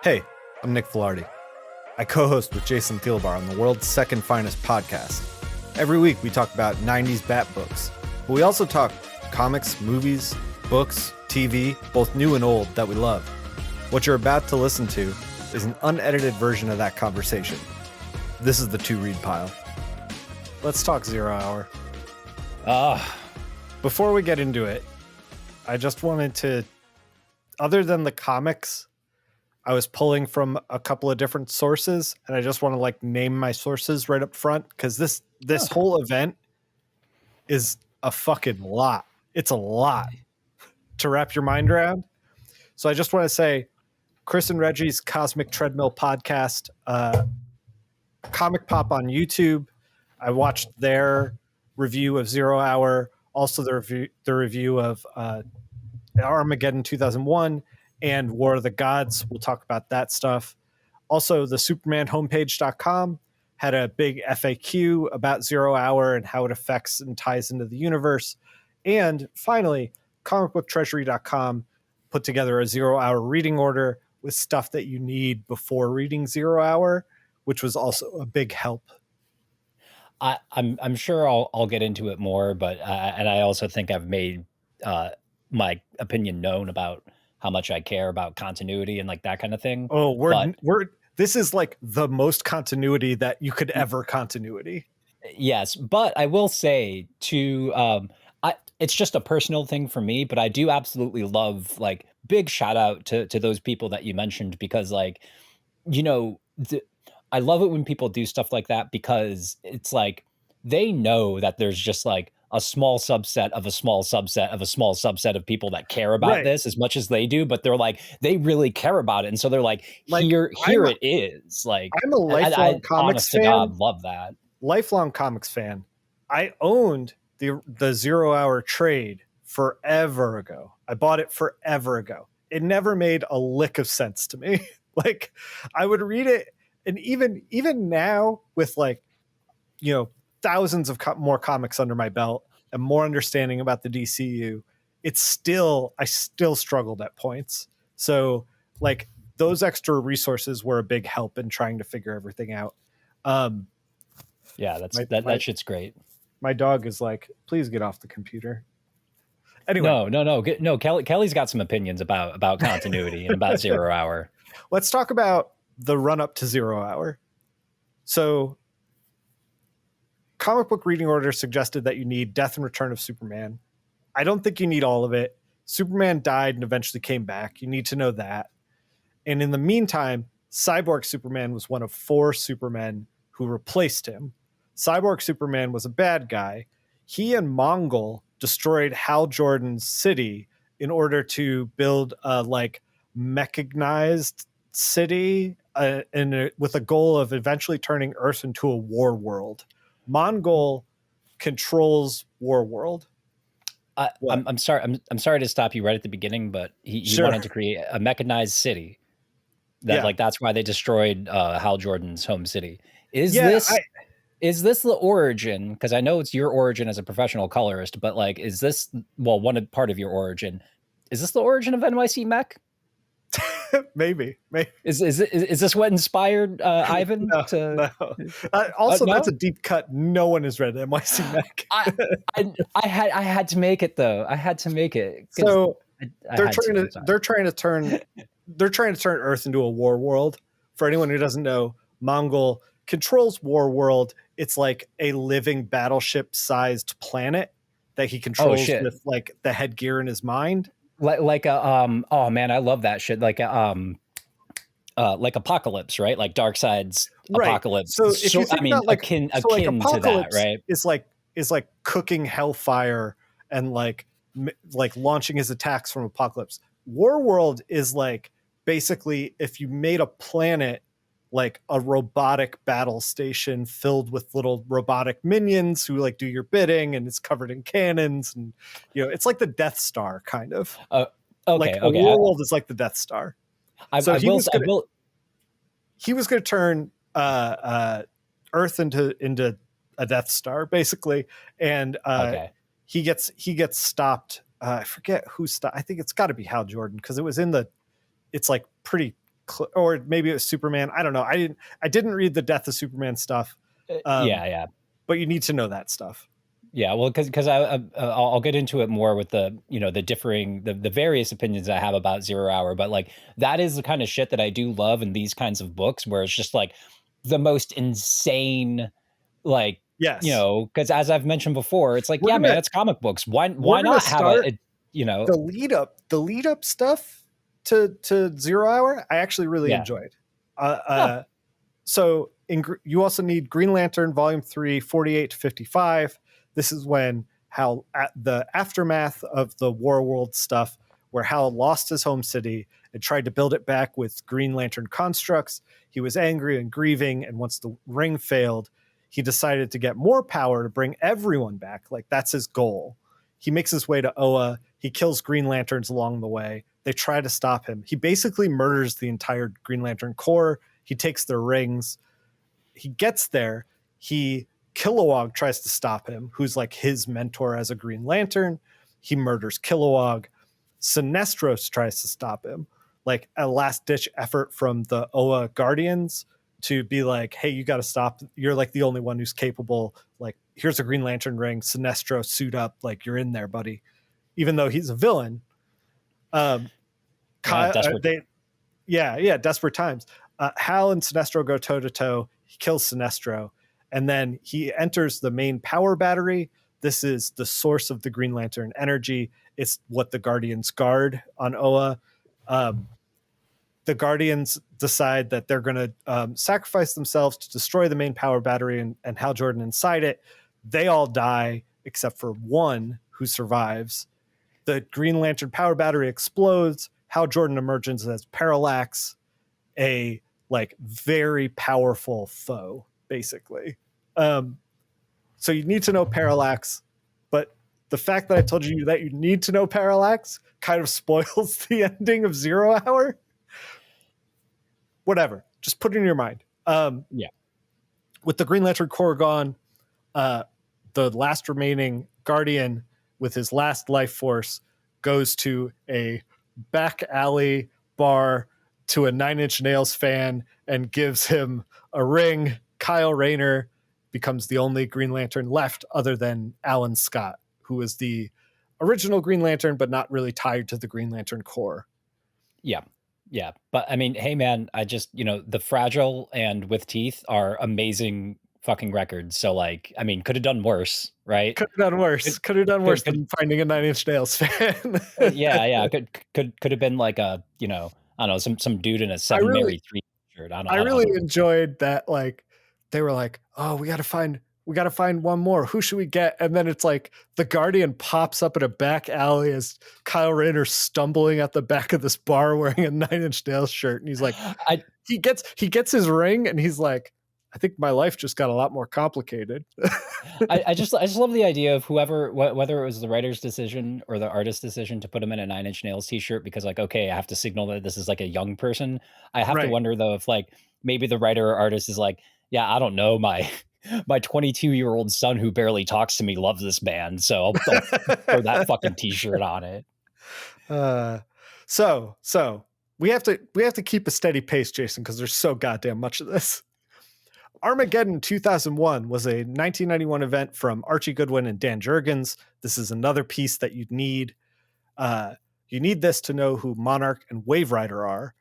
Hey, I'm Nick Filardi. I co-host with Jason Thielbar on the world's second finest podcast. Every week we talk about 90s Bat books, but we also talk comics, movies, books, TV, both new and old, that we love. What you're about to listen to is an unedited version of that conversation. This is the To Read Pile. Let's talk Zero Hour. Before we get into it, I just wanted to, other than the comics, I was pulling from a couple of different sources, and I just want to name my sources right up front, because this whole event is a fucking lot. It's a lot to wrap your mind around. So I just want to say, Chris and Reggie's Cosmic Treadmill podcast, Comic Pop on YouTube. I watched their review of Zero Hour, also the review of Armageddon 2001 and War of the Gods. We'll talk about that stuff. Also, the supermanhomepage.com had a big FAQ about Zero Hour and how it affects and ties into the universe. And finally, comicbooktreasury.com put together a Zero Hour reading order with stuff that you need before reading Zero Hour, which was also a big help. I'm sure I'll get into it more, but and I also think I've made my opinion known about how much I care about continuity and that kind of thing. Oh, this is the most continuity that you could ever continuity. Yes, but I will say it's just a personal thing for me, but I do absolutely love big shout out to those people that you mentioned, because I love it when people do stuff like that, because it's they know that there's just a small subset of a small subset of a small subset of people that care about this as much as they do, but they're they really care about it. And so they're here it is. I'm a lifelong comics fan. God, love that. Lifelong comics fan. I owned the Zero Hour trade forever ago. I bought it forever ago. It never made a lick of sense to me. I would read it, and even now with thousands of more comics under my belt and more understanding about the DCU, I still struggled at points. So those extra resources were a big help in trying to figure everything out. Yeah, that shit's great. My dog is please get off the computer. Anyway, no. Kelly's got some opinions about continuity and about Zero Hour. Let's talk about the run up to Zero Hour. So, Comic Book Reading Order suggested that you need Death and Return of Superman. I don't think you need all of it. Superman died and eventually came back. You need to know that. And in the meantime, Cyborg Superman was one of 4 Supermen who replaced him. Cyborg Superman was a bad guy. He and Mongul destroyed Hal Jordan's city in order to build a mechanized city with a goal of eventually turning Earth into a war world. Mongul controls War World. I'm sorry. I'm sorry to stop you right at the beginning, but he Sure. wanted to create a mechanized city. That's why they destroyed Hal Jordan's home city. Is this the origin? Because I know it's your origin as a professional colorist, but is this part of your origin? Is this the origin of NYC Mech? Maybe. Is this what inspired Ivan? No. That's a deep cut. No one has read NYC Mech. I had to make it though. I had to make it. So they're trying to turn Earth into a war world. For anyone who doesn't know, Mongul controls War World. It's a living battleship sized planet that he controls with the headgear in his mind. Oh man, I love that shit. Like Apocalypse, right? Like Darkseid's Apocalypse. So if you think about akin to that, right? Is like cooking hellfire and like launching his attacks from Apocalypse. Warworld is basically if you made a planet like a robotic battle station filled with little robotic minions who do your bidding, and it's covered in cannons, and it's like the Death Star kind of. Warworld is like the Death Star. He was going to turn Earth into a Death Star basically, and he gets stopped. I forget who stopped. I think it's got to be Hal Jordan, because it was it's pretty or maybe it was Superman. I don't know. I didn't read the Death of Superman stuff. Yeah. But you need to know that stuff. Yeah, well, because I'll get into it more with the the various opinions I have about Zero Hour, but like that is the kind of shit that I do love in these kinds of books where it's just like the most insane, like, yes, because as I've mentioned before, it's like, man, it's comic books. Why not have a the lead up stuff to Zero Hour? I actually really enjoyed. So you also need Green Lantern Volume 3, 48 to 55. This is when Hal, at the aftermath of the Warworld stuff, where Hal lost his home city and tried to build it back with Green Lantern constructs. He was angry and grieving, and once the ring failed, he decided to get more power to bring everyone back. Like, that's his goal. He makes his way to Oa. He kills Green Lanterns along the way. They try to stop him. He basically murders the entire Green Lantern Corps. He takes their rings. He gets there. Kilowog tries to stop him, who's like his mentor as a Green Lantern. He murders Kilowog. Sinestros tries to stop him, like a last-ditch effort from the Oa Guardians to be like, hey, you got to stop. You're like the only one who's capable. Like, here's a Green Lantern ring. Sinestro, suit up. Like, you're in there, buddy. Even though he's a villain. Desperate times. Hal and Sinestro go toe-to-toe. He kills Sinestro. And then he enters the main power battery. This is the source of the Green Lantern energy. It's what the Guardians guard on Oa. The Guardians decide that they're going to sacrifice themselves to destroy the main power battery and Hal Jordan inside it. They all die except for one who survives. The Green Lantern power battery explodes. Hal Jordan emerges as Parallax, a like very powerful foe, basically. So you need to know Parallax, but the fact that I told you that you need to know Parallax kind of spoils the ending of Zero Hour. Whatever, just put it in your mind. With the Green Lantern Corps gone, the last remaining Guardian with his last life force goes to a back alley bar to a Nine Inch Nails fan and gives him a ring. Kyle Rayner becomes the only Green Lantern left other than Alan Scott, who is the original Green Lantern, but not really tied to the Green Lantern Corps. Yeah. But I mean, hey man, I just, The Fragile and With Teeth are amazing fucking records. So like, I mean, could have done worse, right? Could have done worse than finding a Nine Inch Nails fan. yeah. Could have been like a, I don't know, some dude in a Seven Mary 3 shirt. I really enjoyed that. Like, they were like, oh, we got to find one more. Who should we get? And then it's like the Guardian pops up in a back alley as Kyle Rayner stumbling at the back of this bar wearing a Nine Inch Nails shirt. And he's like, he gets his ring and he's like, I think my life just got a lot more complicated. I just love the idea of whether it was the writer's decision or the artist's decision to put him in a Nine Inch Nails t-shirt, because like, okay, I have to signal that this is like a young person. I have to wonder though, if like maybe the writer or artist is like, yeah, I don't know, my 22-year-old son who barely talks to me loves this band, so I'll throw that fucking t-shirt on it. So we have to keep a steady pace, Jason, because there's so goddamn much of this. Armageddon 2001 was a 1991 event from Archie Goodwin and Dan Jurgens. This is another piece that you'd need. You need this to know who Monarch and Wave Rider are.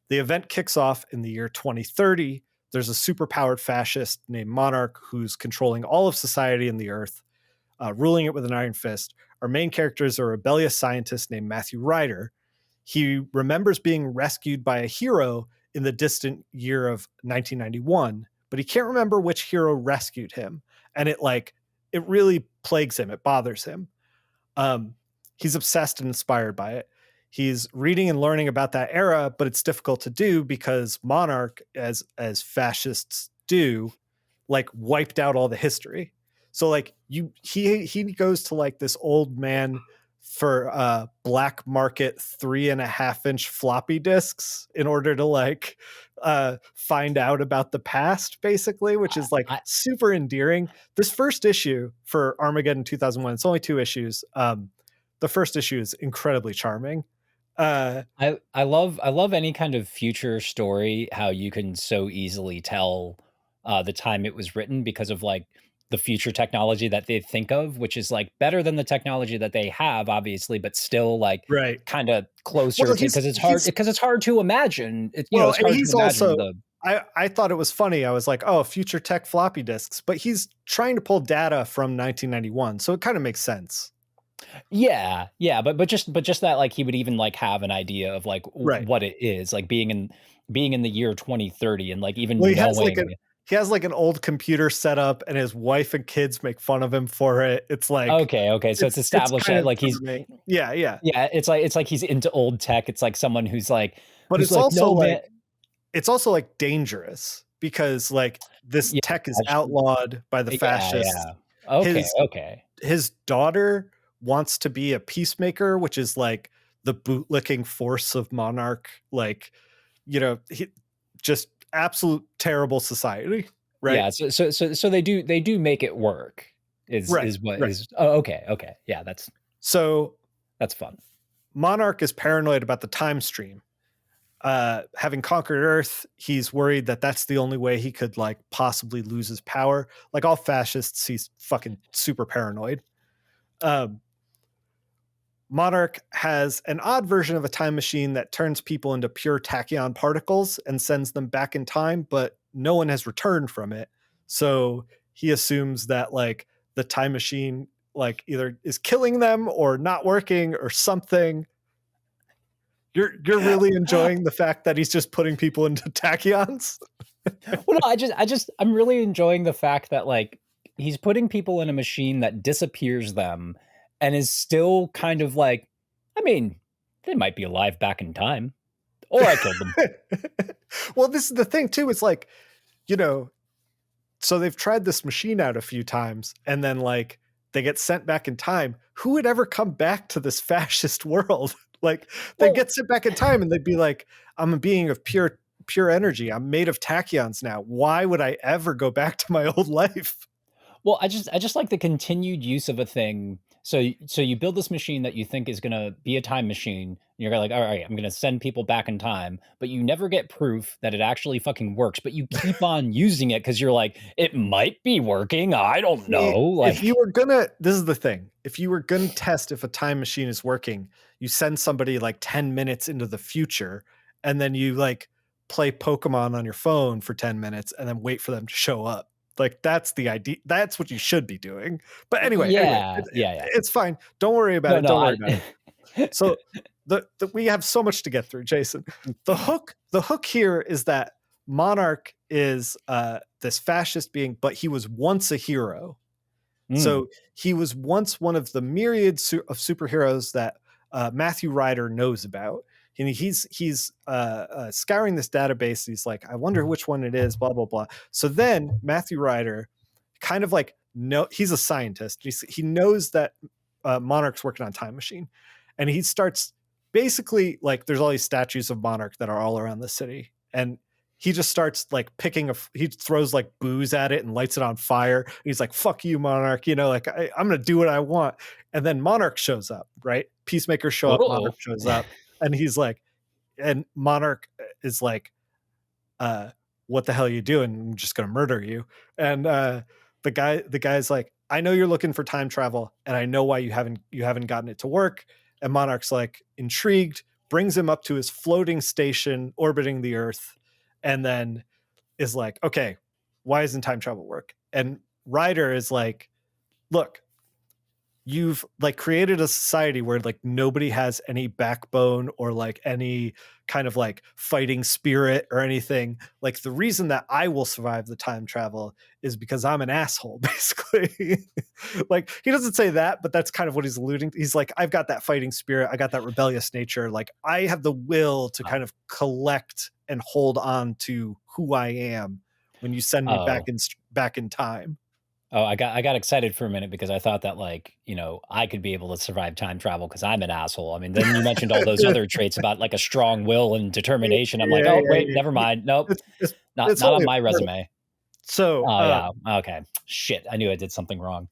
The event kicks off in the year 2030. There's a superpowered fascist named Monarch who's controlling all of society and the Earth, ruling it with an iron fist. Our main character is a rebellious scientist named Matthew Ryder. He remembers being rescued by a hero in the distant year of 1991, but he can't remember which hero rescued him. And it really plagues him. It bothers him. He's obsessed and inspired by it. He's reading and learning about that era, but it's difficult to do because Monarch, as fascists do, like wiped out all the history. So like he goes to like this old man for black market 3.5-inch floppy disks in order to like find out about the past, basically, which is like super endearing. This first issue for Armageddon 2001, it's only 2 issues. The first issue is incredibly charming. I love any kind of future story, how you can so easily tell the time it was written because of like the future technology that they think of, which is like better than the technology that they have, obviously, but still like Right. kind of closer Well, to, because it's hard to imagine. well, It's and hard to he's imagine also the I thought it was funny. I was like, oh, future tech floppy disks, but he's trying to pull data from 1991, so it kind of makes sense. yeah, but just that like he would even like have an idea of like Right. what it is, like being in the year 2030 and like Well, even knowing. he has like an old computer set up, and his wife and kids make fun of him for it. It's like Okay, so it's it's established kind that of like he's charming. Yeah, yeah. yeah, it's like he's into old tech. It's like someone But who's like, "No, man." it's also like dangerous because like this Yeah, tech is outlawed by the fascists. yeah. Okay, His okay. his daughter wants to be a peacemaker, which is like the bootlicking force of Monarch. Like, just absolute terrible society, right? Yeah, so they do make it work Right, is what right. is oh, okay. Yeah, So that's fun. Monarch is paranoid about the time stream. Having conquered Earth, he's worried that that's the only way he could like possibly lose his power. Like all fascists, he's fucking super paranoid. Um, Monarch has an odd version of a time machine that turns people into pure tachyon particles and sends them back in time, but no one has returned from it. So he assumes that like the time machine like either is killing them or not working or something. You're really enjoying the fact that he's just putting people into tachyons? Well, no, I'm really enjoying the fact that like he's putting people in a machine that disappears them and is still kind of like, I mean, they might be alive back in time, or I killed them. Well, this is the thing too. It's like, you know, so they've tried this machine out a few times and then like they get sent back in time. Who would ever come back to this fascist world? Like they Well, get sent back in time and they'd be like, I'm a being of pure energy. I'm made of tachyons now. Why would I ever go back to my old life? Well, I just like the continued use of a thing. So you build this machine that you think is gonna be a time machine. And you're like, all right, I'm gonna send people back in time, but you never get proof that it actually fucking works. But you keep on using it because you're like, it might be working. I don't know. If you Like, were gonna, this is the thing. If you were gonna test if a time machine is working, you send somebody like 10 minutes into the future, and then you like play Pokemon on your phone for 10 minutes and then wait for them to show up. Like that's the idea. That's what you should be doing. But anyway, yeah. it's fine. Don't worry about No, it. no, Don't worry about it. So we have so much to get through, Jason. The hook here is that Monarch is this fascist being, but he was once a hero. Mm. So he was once one of the myriad of superheroes that Matthew Ryder knows about. And he's scouring this database. He's like, I wonder which one it is. Blah blah blah. So then Matthew Ryder, kind of like, he's a scientist. He knows that Monarch's working on Time Machine, and he starts basically like there's all these statues of Monarch that are all around the city, and he just starts like he throws like booze at it and lights it on fire. And he's like, fuck you, Monarch, like I'm gonna do what I want. And then Monarch shows up, right? Peacemakers show up, Oh. Monarch shows up, and he's like, and Monarch is like, what the hell are you doing? I'm just gonna murder you. And the guy's like, I know you're looking for time travel, and I know why you haven't gotten it to work. And Monarch's like intrigued, brings him up to his floating station orbiting the Earth, and then is like, okay, why doesn't time travel work? And Ryder is like, look, you've like created a society where like nobody has any backbone or like any kind of like fighting spirit or anything. Like the reason that I will survive the time travel is because I'm an asshole, basically. Like he doesn't say that, but that's kind of what he's alluding to. He's like, I've got that fighting spirit. I got that rebellious nature. Like I have the will to kind of collect and hold on to who I am when you send me back in time. Oh, I got excited for a minute because I thought that like, I could be able to survive time travel because I'm an asshole. I mean, then you mentioned all those other traits about like a strong will and determination. I'm like, Yeah, oh yeah, wait, yeah. never mind. Nope. Not It's on only my a part of it. resume. So Oh yeah. Okay. Shit. I knew I did something wrong.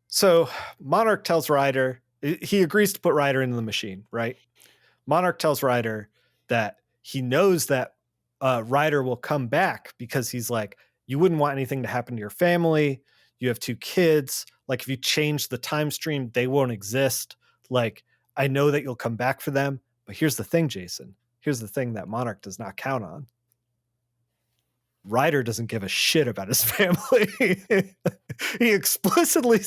So Monarch tells Ryder, he agrees to put Ryder into the machine, right? Monarch tells Ryder that he knows that Ryder will come back because he's like, you wouldn't want anything to happen to your family. You have 2 kids. Like, if you change the time stream, they won't exist. Like, I know that you'll come back for them. But here's the thing, Jason. Here's the thing that Monarch does not count on. Ryder doesn't give a shit about his family. he explicitly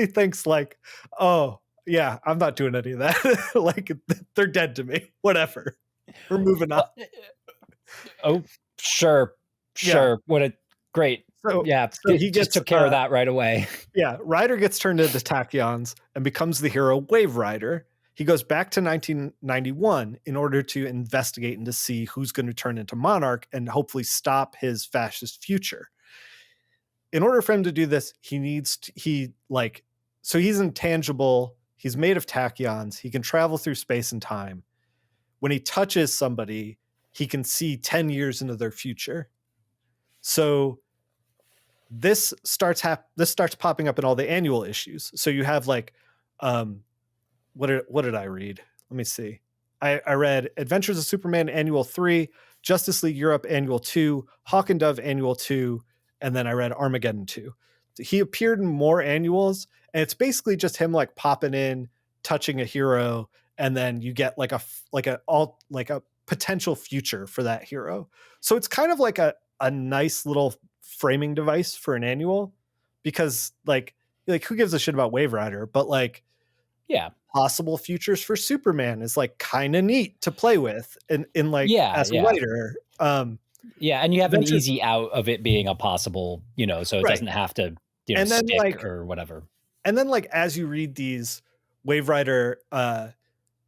thinks like, oh, yeah, I'm not doing any of that. Like, they're dead to me. Whatever. We're moving on. Oh, sure. Yeah. What a great. So he just took care of that right away. Yeah, Ryder gets turned into tachyons and becomes the hero Wave Rider. He goes back to 1991 in order to investigate and to see who's going to turn into Monarch and hopefully stop his fascist future. In order for him to do this, he's intangible. He's made of tachyons. He can travel through space and time. When he touches somebody, he can see 10 years into their future. So this starts popping up in all the annual issues. So you have like, what did I read? Let me see. I read Adventures of Superman Annual 3, Justice League Europe Annual 2, Hawk and Dove Annual 2, and then I read Armageddon 2. He appeared in more annuals, and it's basically just him like popping in, touching a hero, and then you get like a potential future for that hero. So it's kind of like a nice little framing device for an annual, because like who gives a shit about Wave Rider, but like, yeah, possible futures for Superman is like kind of neat to play with as a writer. And you have an easy out of it being a possible, so it doesn't have to, stick or whatever. And then like, as you read these, Wave Rider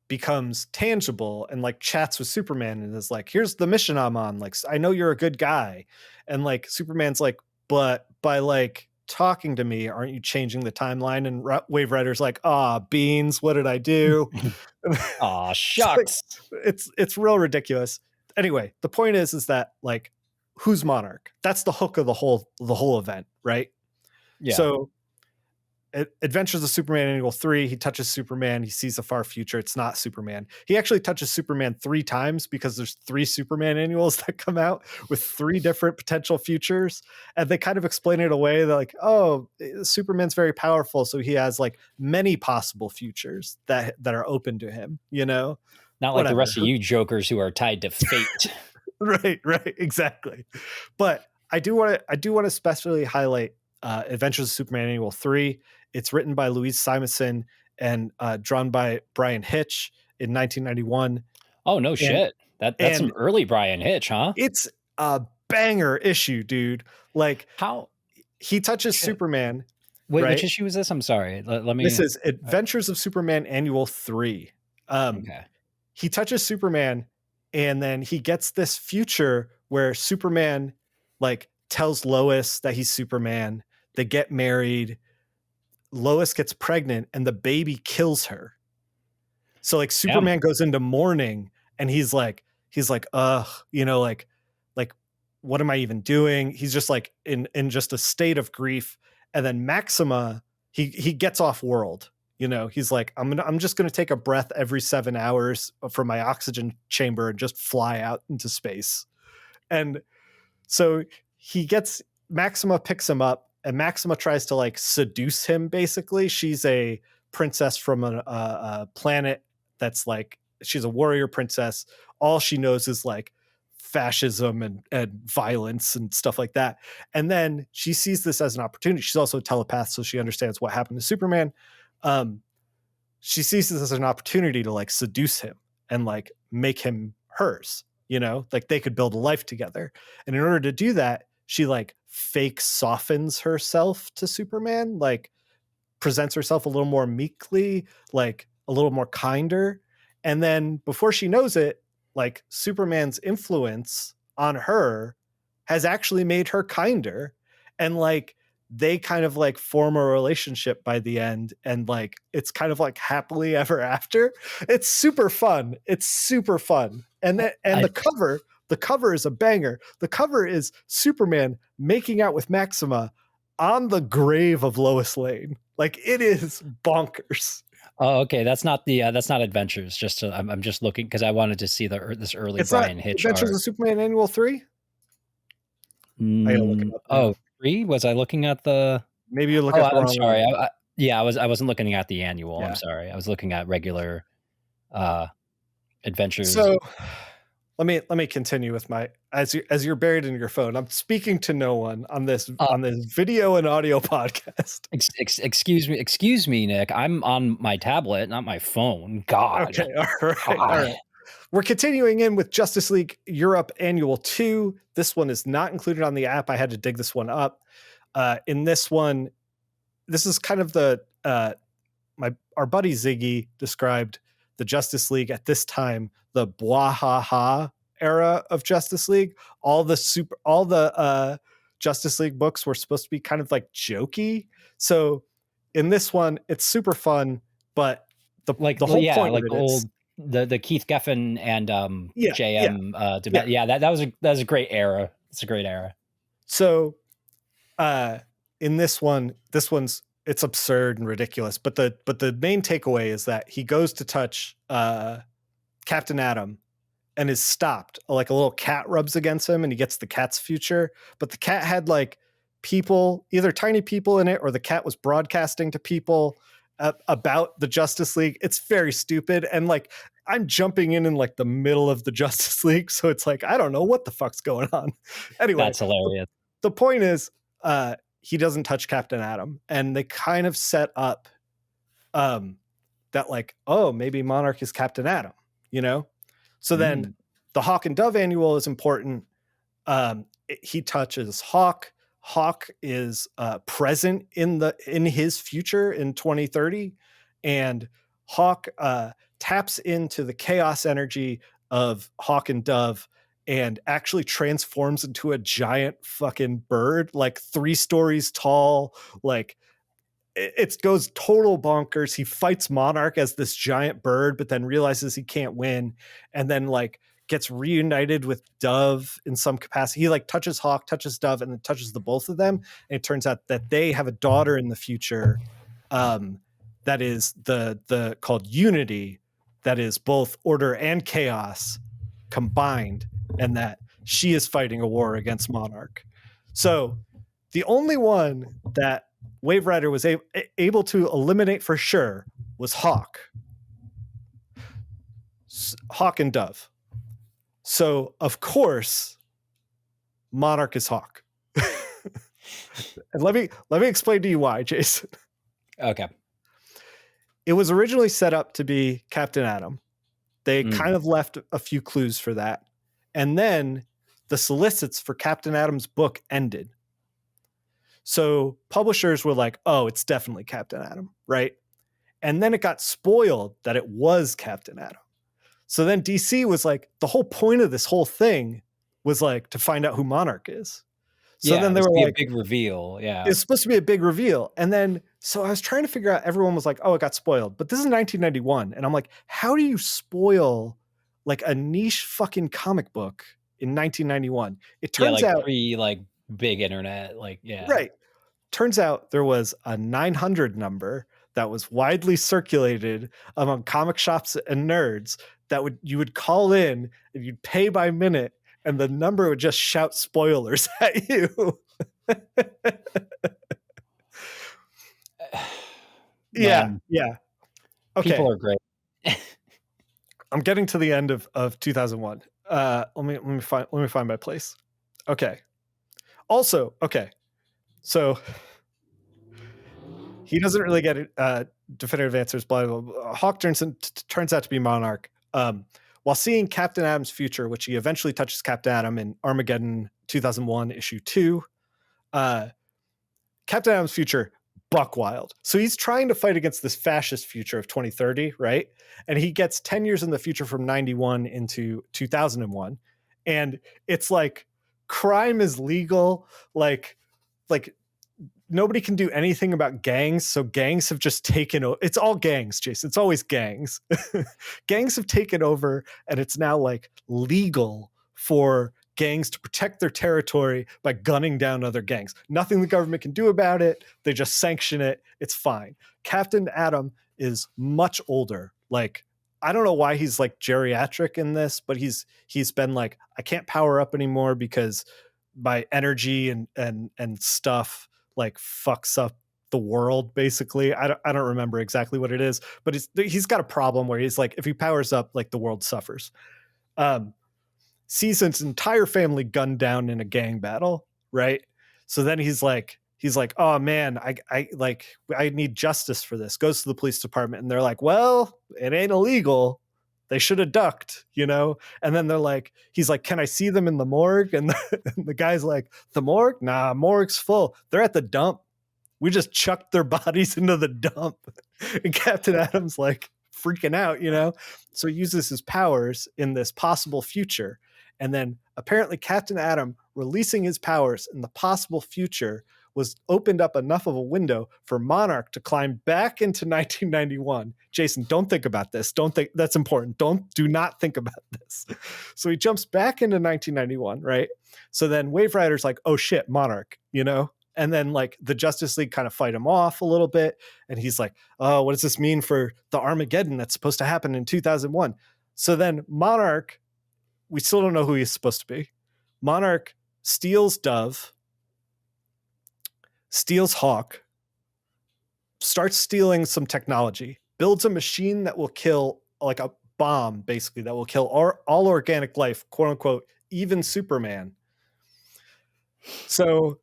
becomes tangible and like chats with Superman and is like, here's the mission I'm on. Like, I know you're a good guy. And like, Superman's like, but by like talking to me, aren't you changing the timeline? And Wave Rider's like, beans, what did I do? Shucks. It's real ridiculous. Anyway, the point is that like, who's Monarch? That's the hook of the whole event, right? Yeah. So Adventures of Superman Annual 3, he touches Superman, he sees a far future. It's not Superman. He actually touches Superman 3 times because there's 3 Superman annuals that come out with 3 different potential futures. And they kind of explain it away. They're like, oh, Superman's very powerful, so he has like many possible futures that are open to him, Not like the rest of you jokers who are tied to fate. Right, exactly. But I do want to especially highlight Adventures of Superman Annual 3. It's written by Louise Simonson and drawn by Brian Hitch in 1991. Oh, no shit. That's some early Brian Hitch, huh? It's a banger issue, dude. Like, how he touches Superman. Wait, right? Which issue is this? I'm sorry. Let me. This is Adventures of Superman Annual 3. Okay. He touches Superman, and then he gets this future where Superman like tells Lois that he's Superman. They get married. Lois gets pregnant and the baby kills her. So like Superman goes into mourning and he's like, ugh, like what am I even doing? He's just like in just a state of grief. And then Maxima, he gets off world. He's like, I'm just going to take a breath every 7 hours from my oxygen chamber and just fly out into space. And so Maxima picks him up, and Maxima tries to like seduce him. Basically, she's a princess from a planet that's like, she's a warrior princess. All she knows is like fascism and violence and stuff like that. And then she sees this as an opportunity. She's also a telepath, so she understands what happened to Superman. She sees this as an opportunity to like seduce him and like make him hers, like they could build a life together. And in order to do that, she like fake softens herself to Superman, like presents herself a little more meekly, like a little more kinder. And then before she knows it, like Superman's influence on her has actually made her kinder. And like, they kind of like form a relationship by the end. And like, it's kind of like happily ever after. It's super fun. And the cover is a banger. The cover is Superman making out with Maxima on the grave of Lois Lane. Like, it is bonkers. Oh, okay. That's not Adventures. Just I'm just looking because I wanted to see this early It's Brian not Hitch Adventures art. of Superman Annual 3? I gotta look it up now. 3? Was I looking at the? Maybe you look Oh, at the I'm wrong sorry. one. I wasn't looking at the annual. Yeah. I'm sorry. I was looking at regular Adventures. So let me continue with my as you're buried in your phone. I'm speaking to no one on this video and audio podcast. Excuse me, Nick. I'm on my tablet, not my phone. God. Okay, all right. We're continuing in with Justice League Europe Annual 2. This one is not included on the app. I had to dig this one up. In this one, this is kind of the our buddy Ziggy described the Justice League at this time, the bwahaha era of Justice League. All the Justice League books were supposed to be kind of like jokey. So in this one, it's super fun, but the whole point of it is the Keith Geffen and JM that was a great era. It's a great era. So in this one's it's absurd and ridiculous, but the main takeaway is that he goes to touch Captain Atom and is stopped. Like a little cat rubs against him and he gets the cat's future, but the cat had like people, either tiny people in it or the cat was broadcasting to people about the Justice League. It's very stupid, and like I'm jumping in like the middle of the Justice League, so it's like I don't know what the fuck's going on. Anyway, that's hilarious. The point is he doesn't touch Captain Atom, and they kind of set up that like, oh, maybe Monarch is Captain Atom, you know? So then the Hawk and Dove annual is important. He touches Hawk. Hawk is present in his future in 2030, and Hawk taps into the chaos energy of Hawk and Dove and actually transforms into a giant fucking bird, like 3 stories tall. Like it goes total bonkers. He fights Monarch as this giant bird, but then realizes he can't win, and then like gets reunited with Dove in some capacity. He like touches Hawk, touches Dove, and then touches the both of them. And it turns out that they have a daughter in the future that is the called Unity, that is both order and chaos combined, and that she is fighting a war against Monarch. So the only one that Wave Rider was able to eliminate for sure was Hawk. Hawk and Dove. So, of course, Monarch is Hawk. And let me explain to you why, Jason. Okay. It was originally set up to be Captain Atom. They kind of left a few clues for that. And then the solicits for Captain Atom's book ended. So publishers were like, oh, it's definitely Captain Atom, right? And then it got spoiled that it was Captain Atom. So then DC was like, the whole point of this whole thing was like to find out who Monarch is. So then they were like, a big reveal. Yeah. It's supposed to be a big reveal. And then, so I was trying to figure out, everyone was like, oh, it got spoiled. But this is 1991. And I'm like, how do you spoil like a niche fucking comic book in 1991? It turns out pre like big internet, like, yeah. Right. Turns out there was a 900 number that was widely circulated among comic shops and nerds that you would call in and you'd pay by minute, and the number would just shout spoilers at you. Yeah. Okay. People are great. I'm getting to the end of 2001. Let me find my place. Okay. Also, okay. So he doesn't really get definitive answers. Blah, blah, blah. Hawk turns out to be Monarch. While seeing Captain Atom's future, which he eventually touches Captain Atom in Armageddon 2001 issue 2, Captain Atom's future, buck wild. So he's trying to fight against this fascist future of 2030, right? And he gets 10 years in the future from 91 into 2001. And it's like crime is legal. Like nobody can do anything about gangs. So gangs have just taken over. It's all gangs, Jason. It's always gangs. Gangs have taken over, and it's now like legal for gangs to protect their territory by gunning down other gangs. Nothing the government can do about it. They just sanction it. It's fine. Captain Atom is much older. Like, I don't know why he's like geriatric in this, but he's been like, I can't power up anymore because my energy and stuff like fucks up the world, basically. I don't remember exactly what it is, but he's got a problem where he's like, if he powers up, like the world suffers. Sees his entire family gunned down in a gang battle, right? So then he's like, oh man, I need justice for this. Goes to the police department and they're like, well, it ain't illegal. They should have ducked, you know? And then they're like, he's like, can I see them in the morgue? And the guy's like, the morgue? Nah, morgue's full. They're at the dump. We just chucked their bodies into the dump. And Captain Atom's like freaking out, you know? So he uses his powers in this possible future. And then apparently Captain Atom releasing his powers in the possible future was opened up enough of a window for Monarch to climb back into 1991. Jason, don't think about this. Don't think that's important. Do not think about this. So he jumps back into 1991, right? So then Wave Rider's like, oh shit, Monarch, you know? And then like the Justice League kind of fight him off a little bit. And he's like, oh, what does this mean for the Armageddon that's supposed to happen in 2001? So then Monarch, we still don't know who he's supposed to be. Monarch steals Dove, steals Hawk, starts stealing some technology, builds a machine that will kill, like a bomb, basically, that will kill all organic life, quote unquote, even Superman. So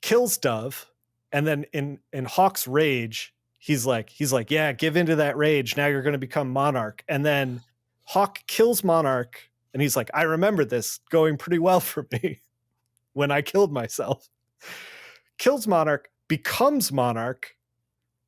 kills Dove, and then in Hawk's rage, he's like, yeah, give into that rage. Now you're going to become Monarch. And then Hawk kills Monarch, and he's like, I remember this going pretty well for me when I killed myself. Kills Monarch, becomes Monarch,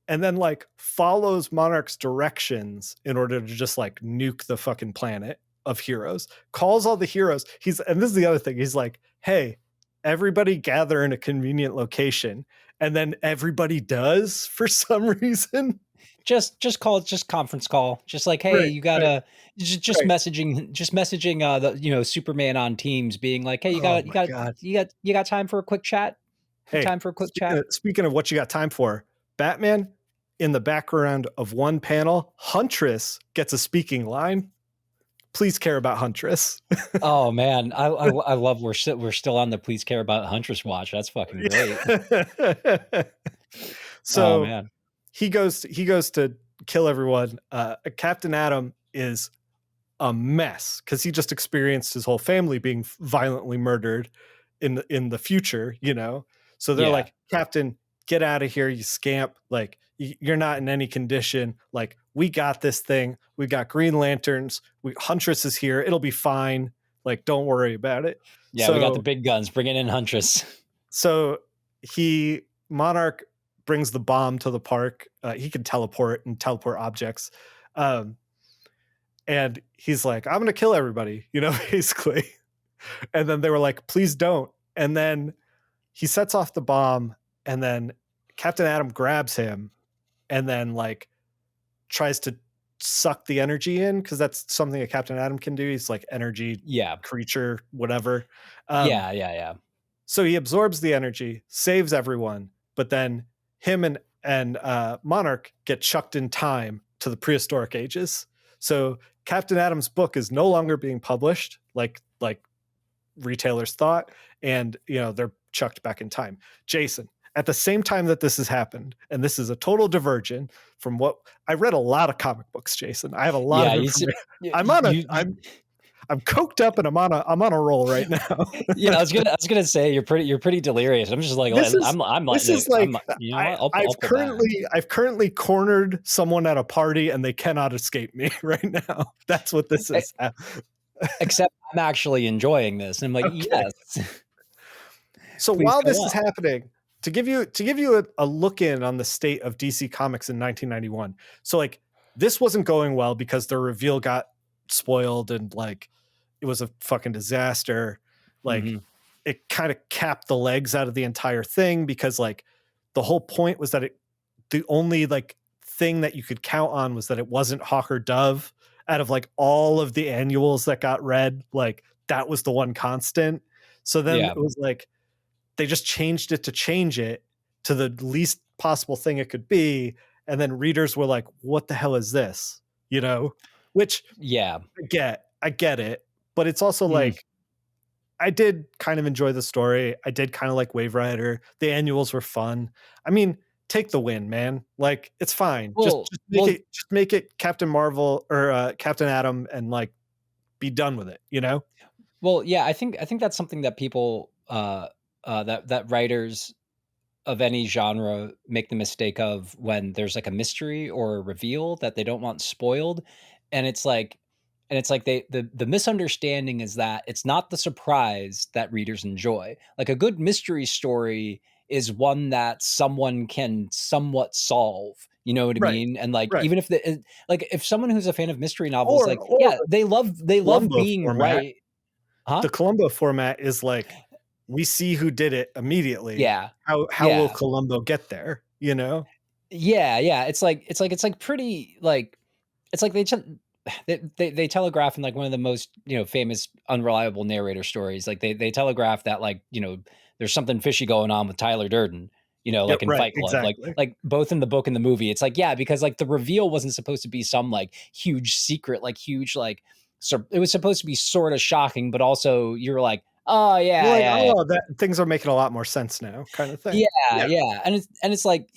and then like follows Monarch's directions in order to just like nuke the fucking planet of heroes. Calls all the heroes. And this is the other thing. He's like, hey, everybody gather in a convenient location. And then everybody does for some reason. Just conference call. Just like, hey, right, you gotta just right. messaging the, you know, Superman on Teams being like, hey, you got time for a quick chat? Hey, time for a quick chat. Speaking of what you got time for, Batman, in the background of one panel, Huntress gets a speaking line. Please care about Huntress. Oh man, I love we're still on the please care about Huntress watch. That's fucking great. So man, he goes to kill everyone. Captain Atom is a mess because he just experienced his whole family being violently murdered in the future, you know. So they're like, Captain, get out of here, you scamp. Like, you're not in any condition. Like, we got this thing. We got Green Lanterns. Huntress is here. It'll be fine. Like, don't worry about it. Yeah, so, we got the big guns. Bring in Huntress. So Monarch brings the bomb to the park. He can teleport objects. And he's like, I'm going to kill everybody, you know, basically. And then they were like, please don't. And then he sets off the bomb, and then Captain Atom grabs him and then like tries to suck the energy in, because that's something that Captain Atom can do. He's like energy creature, whatever. Yeah. So he absorbs the energy, saves everyone, but then him and Monarch get chucked in time to the prehistoric ages. So Captain Atom's book is no longer being published like retailers thought, and you know, they're chucked back in time. Jason, at the same time that this has happened, and this is a total diversion from what I read, a lot of comic books, Jason. I have a lot of information. I'm coked up and I'm on a roll right now. Yeah, I was gonna say you're pretty delirious. I'm just like, I've currently cornered someone at a party and they cannot escape me right now. That's what this is. Except I'm actually enjoying this. And I'm like, okay. Yes. So while this is happening, to give you a look in on the state of DC Comics in 1991. So like, this wasn't going well because their reveal got spoiled and like it was a fucking disaster. Like it kind of capped the legs out of the entire thing, because like the whole point was that the only like thing that you could count on was that it wasn't Hawk or Dove. Out of like all of the annuals that got read, like that was the one constant. So then it was like they just changed it to change it to the least possible thing it could be. and then readers were like, what the hell is this? You know, which I get it, but it's also like, I did kind of enjoy the story. I did kind of like Wave Rider. The annuals were fun. I mean, take the win, man. Like, it's fine. Just make it Captain Marvel or Captain Atom and like be done with it, you know? Well, yeah, I think that's something that people that writers of any genre make the mistake of when there's like a mystery or a reveal that they don't want spoiled. And it's like the misunderstanding is that it's not the surprise that readers enjoy. Like a good mystery story is one that someone can somewhat solve. You know what I mean? And like even if if someone who's a fan of mystery novels, they love being format. right. Huh? The Columbo format is like, we see who did it immediately. Yeah. How will Columbo get there? You know? Yeah. It's pretty like, it's like they telegraph in like one of the most, famous unreliable narrator stories. Like they telegraph that like, there's something fishy going on with Tyler Durden, like in Fight Club, exactly. like both in the book and the movie. It's like, yeah, because like the reveal wasn't supposed to be some like huge secret, like huge, like, so it was supposed to be sort of shocking, but also you're like, oh yeah, that things are making a lot more sense now, kind of thing. Yeah. And it's like,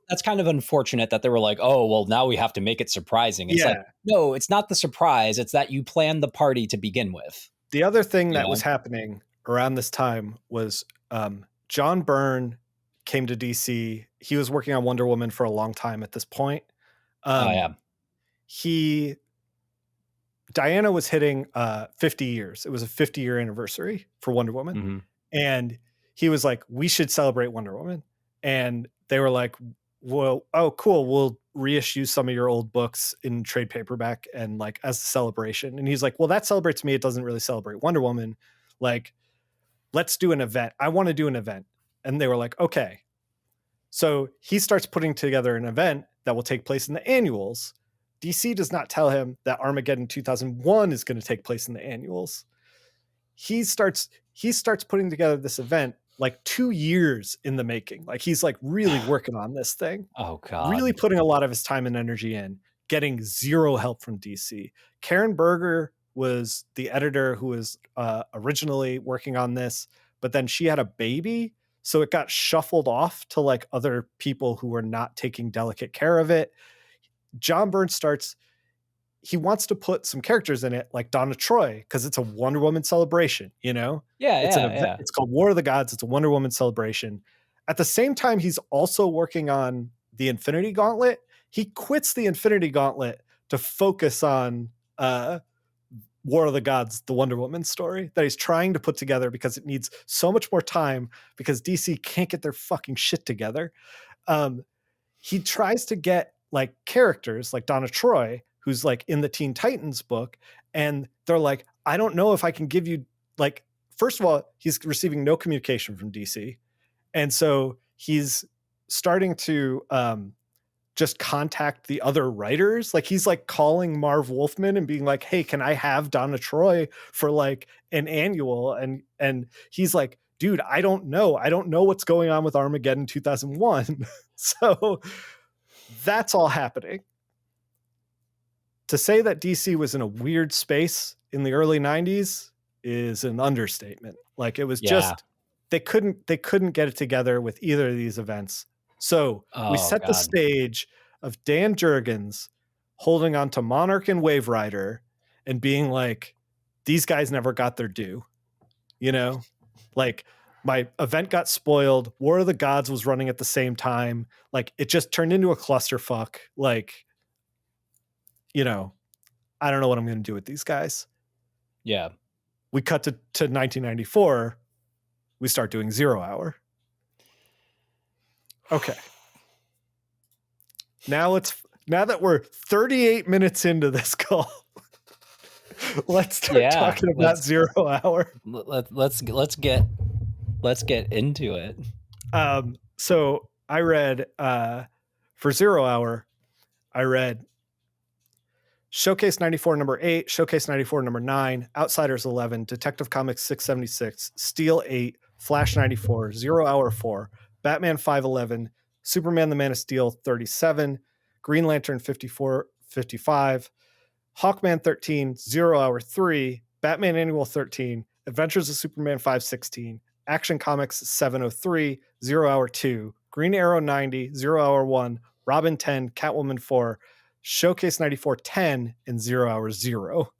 that's kind of unfortunate that they were like, oh, well, now we have to make it surprising. It's like, no, it's not the surprise. It's that you planned the party to begin with. The other thing that was happening around this time was John Byrne came to DC. He was working on Wonder Woman for a long time at this point. Diana was hitting 50 years. It was a 50-year anniversary for Wonder Woman. Mm-hmm. And he was like, we should celebrate Wonder Woman. And they were like, well, oh, cool. We'll reissue some of your old books in trade paperback and like as a celebration. And he's like, well, that celebrates me. It doesn't really celebrate Wonder Woman. Like, let's do an event. I want to do an event. And they were like, okay. So he starts putting together an event that will take place in the annuals. DC does not tell him that Armageddon 2001 is going to take place in the annuals. He starts putting together this event like 2 years in the making. Like he's like really working on this thing. Oh God. Really putting a lot of his time and energy in, getting zero help from DC. Karen Berger was the editor who was originally working on this, but then she had a baby. So it got shuffled off to like other people who were not taking delicate care of it. John Byrne he wants to put some characters in it like Donna Troy because it's a Wonder Woman celebration, you know? It's called War of the Gods. It's a Wonder Woman celebration. At the same time, he's also working on the Infinity Gauntlet. He quits the Infinity Gauntlet to focus on War of the Gods, the Wonder Woman story that he's trying to put together because it needs so much more time because DC can't get their fucking shit together. He tries to get like characters like Donna Troy, who's like in the Teen Titans book. And they're like, I don't know if I can give you like, first of all, he's receiving no communication from DC. And so he's starting to just contact the other writers. Like he's like calling Marv Wolfman and being like, hey, can I have Donna Troy for like an annual? And he's like, dude, I don't know what's going on with Armageddon 2001. So that's all happening. To say that DC was in a weird space in the early 90s is an understatement. Like it was just, they couldn't get it together with either of these events. So we set the stage of Dan Jurgens holding on to Monarch and Wave Rider and being like, these guys never got their due. You know, like my event got spoiled. War of the Gods was running at the same time. Like it just turned into a clusterfuck. Like, you know, I don't know what I'm going to do with these guys. Yeah. We cut to 1994. We start doing 0 Hour. Okay. Now that we're 38 minutes into this call, let's start talking about 0 Hour. Let's get into it. So I read for 0 Hour, I read Showcase 94 number 8, Showcase 94 number 9, Outsiders 11, Detective Comics 676, Steel 8, Flash 94, 0 Hour 4, Batman 511, Superman the Man of Steel 37, Green Lantern 54-55, Hawkman 13, 0 Hour 3, Batman Annual 13, Adventures of Superman 516, Action Comics 703, 0 Hour 2, Green Arrow 90, 0 Hour 1, Robin 10, Catwoman 4, Showcase 94, 10, and 0 Hour 0.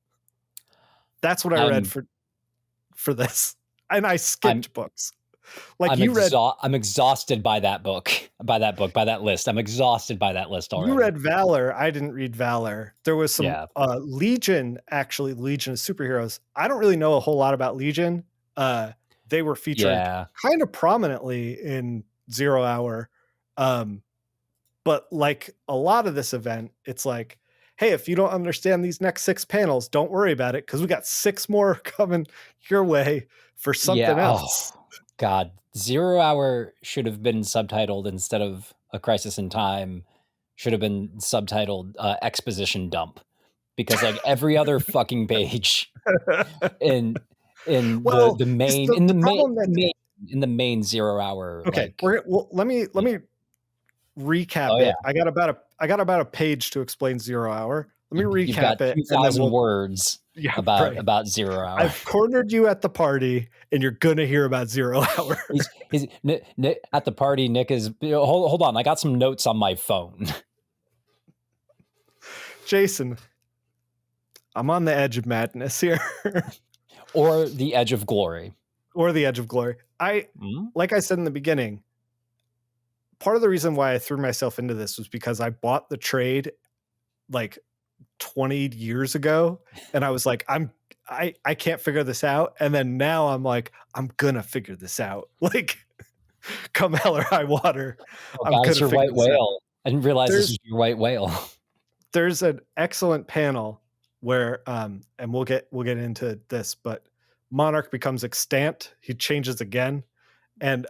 That's what I read for this. And I skipped books. Like I'm exhausted by that book, by that list. I'm exhausted by that list already. You read Valor. I didn't read Valor. There was some Legion, actually, Legion of Superheroes. I don't really know a whole lot about Legion. They were featured kind of prominently in 0 Hour. But like a lot of this event, it's like, hey, if you don't understand these next 6 panels, don't worry about it, because we got 6 more coming your way for something else. Oh, God, 0 Hour should have been subtitled instead of A Crisis in Time. Should have been subtitled Exposition Dump, because like every other fucking page in the main 0 Hour. Okay, let me recap it. I got about a page to explain 0 Hour. Let me recap it. 2,000 words about 0 Hour. I've cornered you at the party, and you're gonna hear about 0 Hour. Nick, at the party, Nick is hold on. I got some notes on my phone. Jason, I'm on the edge of madness here. Or the edge of glory. Like I said in the beginning, part of the reason why I threw myself into this was because I bought the trade like 20 years ago, and I was like, I can't figure this out. And then now I'm like, I'm gonna figure this out. Like, come hell or high water. I'm gonna your white whale. I didn't realize this was your white whale. There's an excellent panel where and we'll get into this, but Monarch becomes extant. He changes again. And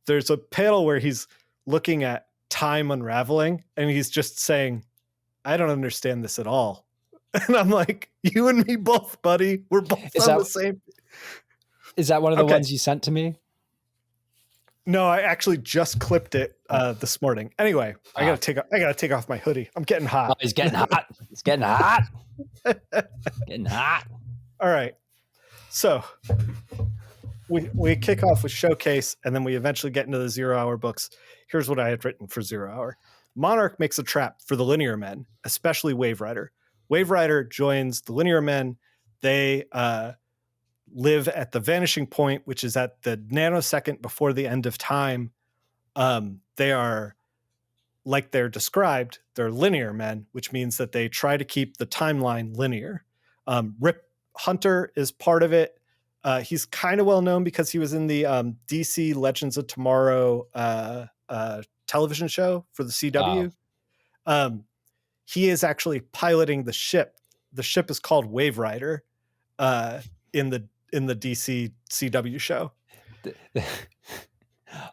there's a panel where he's looking at time unraveling, and he's just saying, I don't understand this at all. And I'm like, you and me both, buddy. We're both on the same. Is that one of the ones you sent to me? No, I actually just clipped it this morning. Anyway, I gotta take off my hoodie. I'm getting hot. Oh, it's getting hot. It's getting hot. Getting hot. All right. So we kick off with Showcase, and then we eventually get into the 0 Hour books. Here's what I had written for 0 Hour. Monarch makes a trap for the Linear Men, especially Wave Rider. Wave Rider joins the Linear Men. They live at the vanishing point, which is at the nanosecond before the end of time. They are, like they're described, they're linear men, which means that they try to keep the timeline linear. Rip Hunter is part of it. He's kind of well known because he was in the DC Legends of Tomorrow television show for the CW. He is actually piloting the ship. The ship is called Wave Rider in the DC CW show.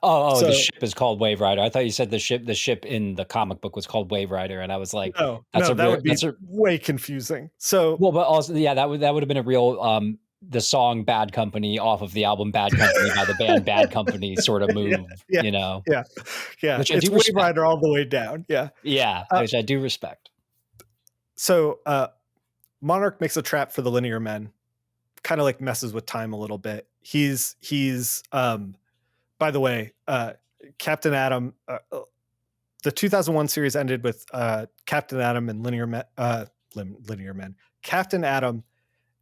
So, the ship is called Wave Rider. I thought you said the ship in the comic book was called Wave Rider, and I was like, that would be way confusing. So, well, but also, that would have been a real the song Bad Company off of the album Bad Company by the band Bad Company sort of move, you know? Yeah. Which it's Wave Rider all the way down. Yeah. Which I do respect. So Monarch makes a trap for the Linear Men, kind of like messes with time a little bit. He's by the way, Captain Atom, the 2001 series ended with Captain Atom and Linear Men, Captain Atom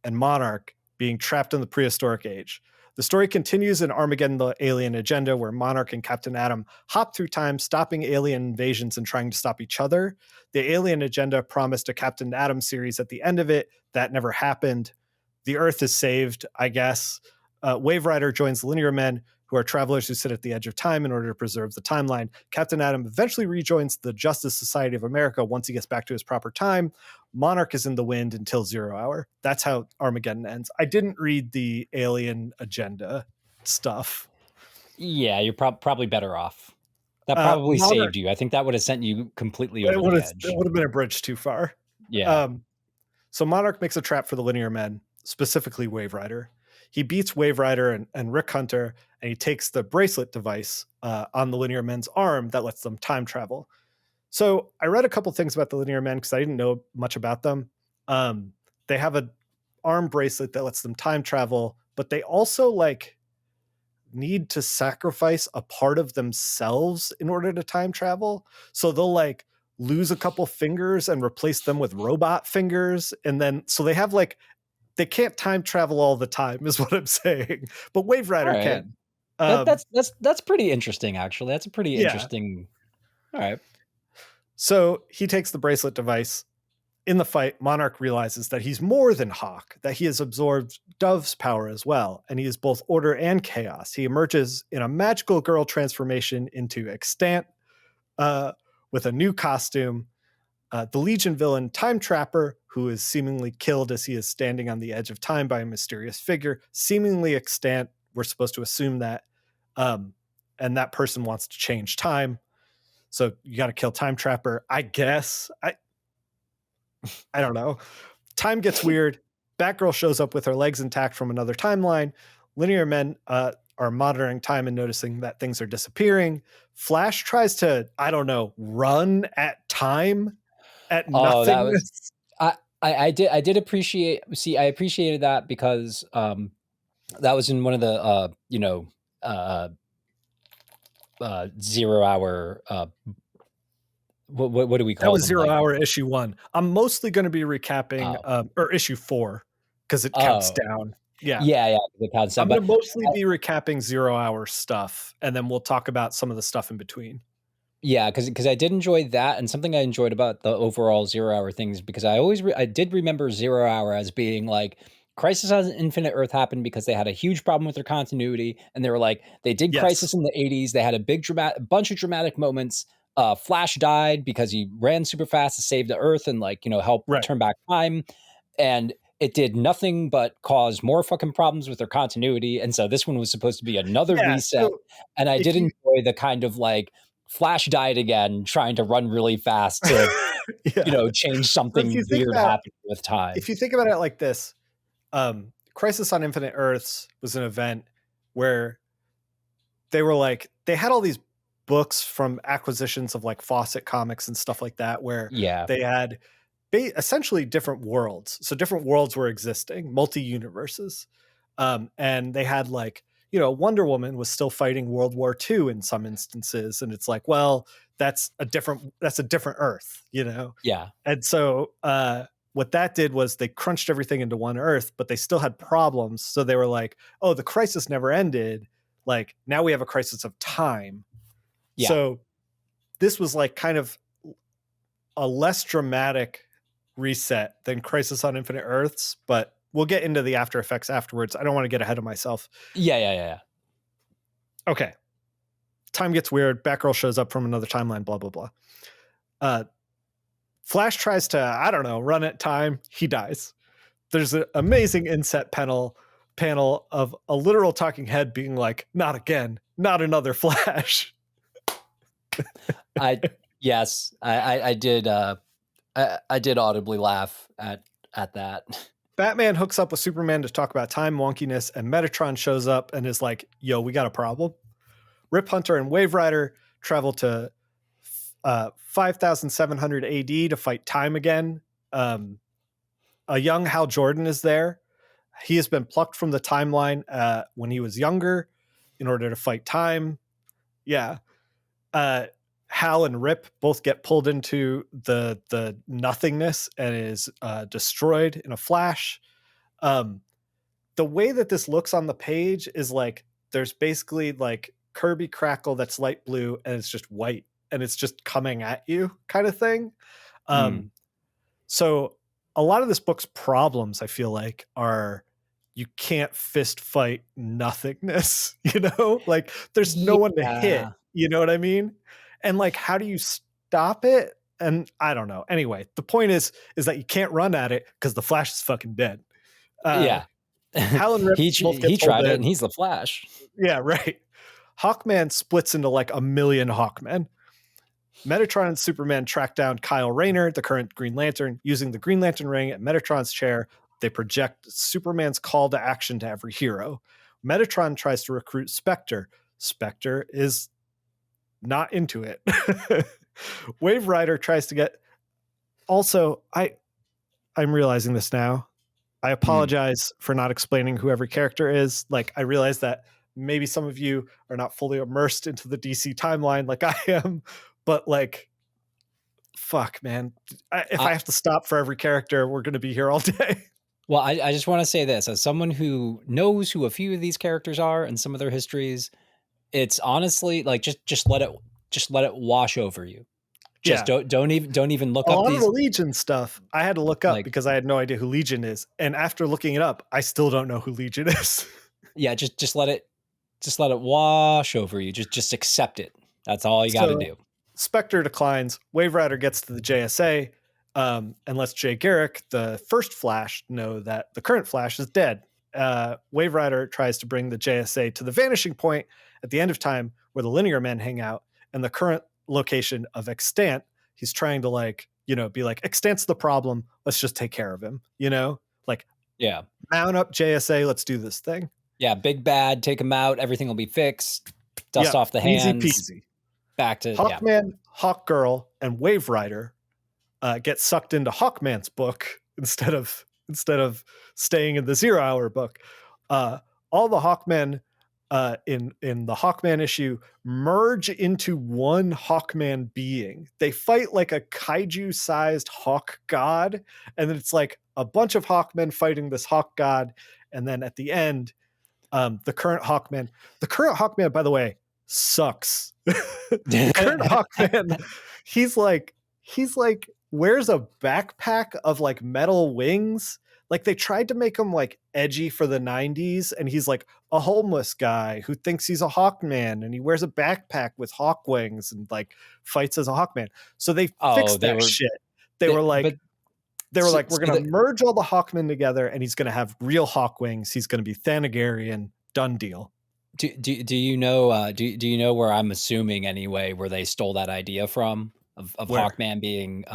and Monarch being trapped in the prehistoric age. The story continues in Armageddon: The Alien Agenda, where Monarch and Captain Atom hop through time, stopping alien invasions and trying to stop each other. The Alien Agenda promised a Captain Atom series at the end of it. That never happened. The Earth is saved, I guess. Wave Rider joins the Linear Men, who are travelers who sit at the edge of time in order to preserve the timeline. Captain Atom eventually rejoins the Justice Society of America once he gets back to his proper time. Monarch is in the wind until 0 Hour. That's how Armageddon ends. I didn't read the Alien Agenda stuff. Yeah, you're probably better off. That probably saved you. I think that would have sent you completely over the edge. It would have been a bridge too far. Yeah. So Monarch makes a trap for the Linear Men, specifically Wave Rider. He beats Wave Rider and Rick Hunter, and he takes the bracelet device on the Linear Men's arm that lets them time travel. So I read a couple things about the Linear Men because I didn't know much about them. They have an arm bracelet that lets them time travel, but they also like need to sacrifice a part of themselves in order to time travel. So they'll like lose a couple fingers and replace them with robot fingers. And then, so they have like, they can't time travel all the time is what I'm saying, but Wave Rider can. That's pretty interesting, actually. That's a pretty interesting. All right. So he takes the bracelet device. In the fight, Monarch realizes that he's more than Hawk, that he has absorbed Dove's power as well, and he is both order and chaos. He emerges in a magical girl transformation into Extant with a new costume. The Legion villain, Time Trapper, who is seemingly killed as he is standing on the edge of time by a mysterious figure, seemingly extant. We're supposed to assume that. And that person wants to change time. So you got to kill Time Trapper, I guess. I don't know. Time gets weird. Batgirl shows up with her legs intact from another timeline. Linear Men are monitoring time and noticing that things are disappearing. Flash tries to, I don't know, run at time at nothingness. I did appreciate. See, I appreciated that because that was in one of the 0 hour. What do we call it? That was 0 hour issue 1. I'm mostly going to be recapping or issue 4 because it counts down. Yeah. It counts down. I'm going to mostly be recapping 0 hour stuff, and then we'll talk about some of the stuff in between. Yeah, because I did enjoy that, and something I enjoyed about the overall 0 hour things, because I did remember 0 hour as being like Crisis on Infinite Earth happened because they had a huge problem with their continuity, and they were like, they did Crisis in the 80s. They had a bunch of dramatic moments. Flash died because he ran super fast to save the Earth and help turn back time, and it did nothing but cause more fucking problems with their continuity. And so this one was supposed to be another reset, and I did enjoy the kind of like Flash died again trying to run really fast to change something weird happening with time. If you think about it like this, Crisis on Infinite Earths was an event where they were like, they had all these books from acquisitions of like Fawcett Comics and stuff like that, where they had essentially different worlds. So different worlds were existing, multi-universes. And they had like, Wonder Woman was still fighting World War II in some instances. And it's like, well, that's a different Earth, Yeah. And so what that did was they crunched everything into one Earth, but they still had problems. So they were like, oh, the crisis never ended. Like now we have a crisis of time. Yeah. So this was like kind of a less dramatic reset than Crisis on Infinite Earths, but we'll get into the after effects afterwards. I don't want to get ahead of myself. Yeah. Okay. Time gets weird. Batgirl shows up from another timeline, blah, blah, blah. Flash tries to, I don't know, run at time. He dies. There's an amazing inset panel of a literal talking head being like, not again, not another Flash. I did audibly laugh at that. Batman hooks up with Superman to talk about time wonkiness, and Metatron shows up and is like, yo, we got a problem. Rip Hunter and Wave Rider travel to 5700 AD to fight time again. A young Hal Jordan is there. He has been plucked from the timeline when he was younger in order to fight time. Yeah. Hal and Rip both get pulled into the nothingness and is destroyed in a flash. The way that this looks on the page is like there's basically like Kirby Crackle that's light blue and it's just white and it's just coming at you kind of thing. So a lot of this book's problems, I feel like, are you can't fist fight nothingness, like there's no one to hit, you know what I mean? And like, how do you stop it? And I don't know. Anyway, the point is that you can't run at it because the Flash is fucking dead. Hal and Rip he tried it and he's the Flash. Yeah, right. Hawkman splits into like a million Hawkmen. Metatron and Superman track down Kyle Rayner, the current Green Lantern. Using the Green Lantern ring at Metatron's chair, they project Superman's call to action to every hero. Metatron tries to recruit Spectre. Spectre is not into it. Wave Rider tries to get. Also, I'm realizing this now. I apologize for not explaining who every character is. Like, I realize that maybe some of you are not fully immersed into the DC timeline like I am, but like, fuck, man. If I have to stop for every character, we're going to be here all day. Well, I just want to say this as someone who knows who a few of these characters are and some of their histories. It's honestly like just let it wash over you. Just don't even look up these. A lot of the Legion stuff I had to look up because I had no idea who Legion is, and after looking it up, I still don't know who Legion is. Yeah, just let it wash over you. Just accept it. That's all you got to do. Spectre declines. Wave Rider gets to the JSA, and lets Jay Garrick, the first Flash, know that the current Flash is dead. Wave Rider tries to bring the JSA to the vanishing point at the end of time where the Linear Men hang out, and the current location of Extant. He's trying to be like, Extant's the problem. Let's just take care of him, like, yeah, mount up JSA. Let's do this thing. Yeah. Big bad, take him out. Everything will be fixed. Dust off the hands. Easy peasy. Back to Hawkman, Hawkgirl, and Wave Rider get sucked into Hawkman's book instead of staying in the 0 Hour book. All the Hawkmen in the Hawkman issue merge into one Hawkman being. They fight like a kaiju-sized hawk god, and then it's like a bunch of Hawkmen fighting this hawk god, and then at the end, the current Hawkman, by the way, sucks. The current Hawkman, he's like wears a backpack of like metal wings. Like, they tried to make him like edgy for the 90s, and he's like a homeless guy who thinks he's a Hawkman, and he wears a backpack with hawk wings and like fights as a Hawkman. So they fixed that shit. They were like, we're going to merge all the Hawkmen together, and he's going to have real hawk wings. He's going to be Thanagarian. Done deal. Do you know? Do you know where I'm assuming anyway, where they stole that idea from of Hawkman being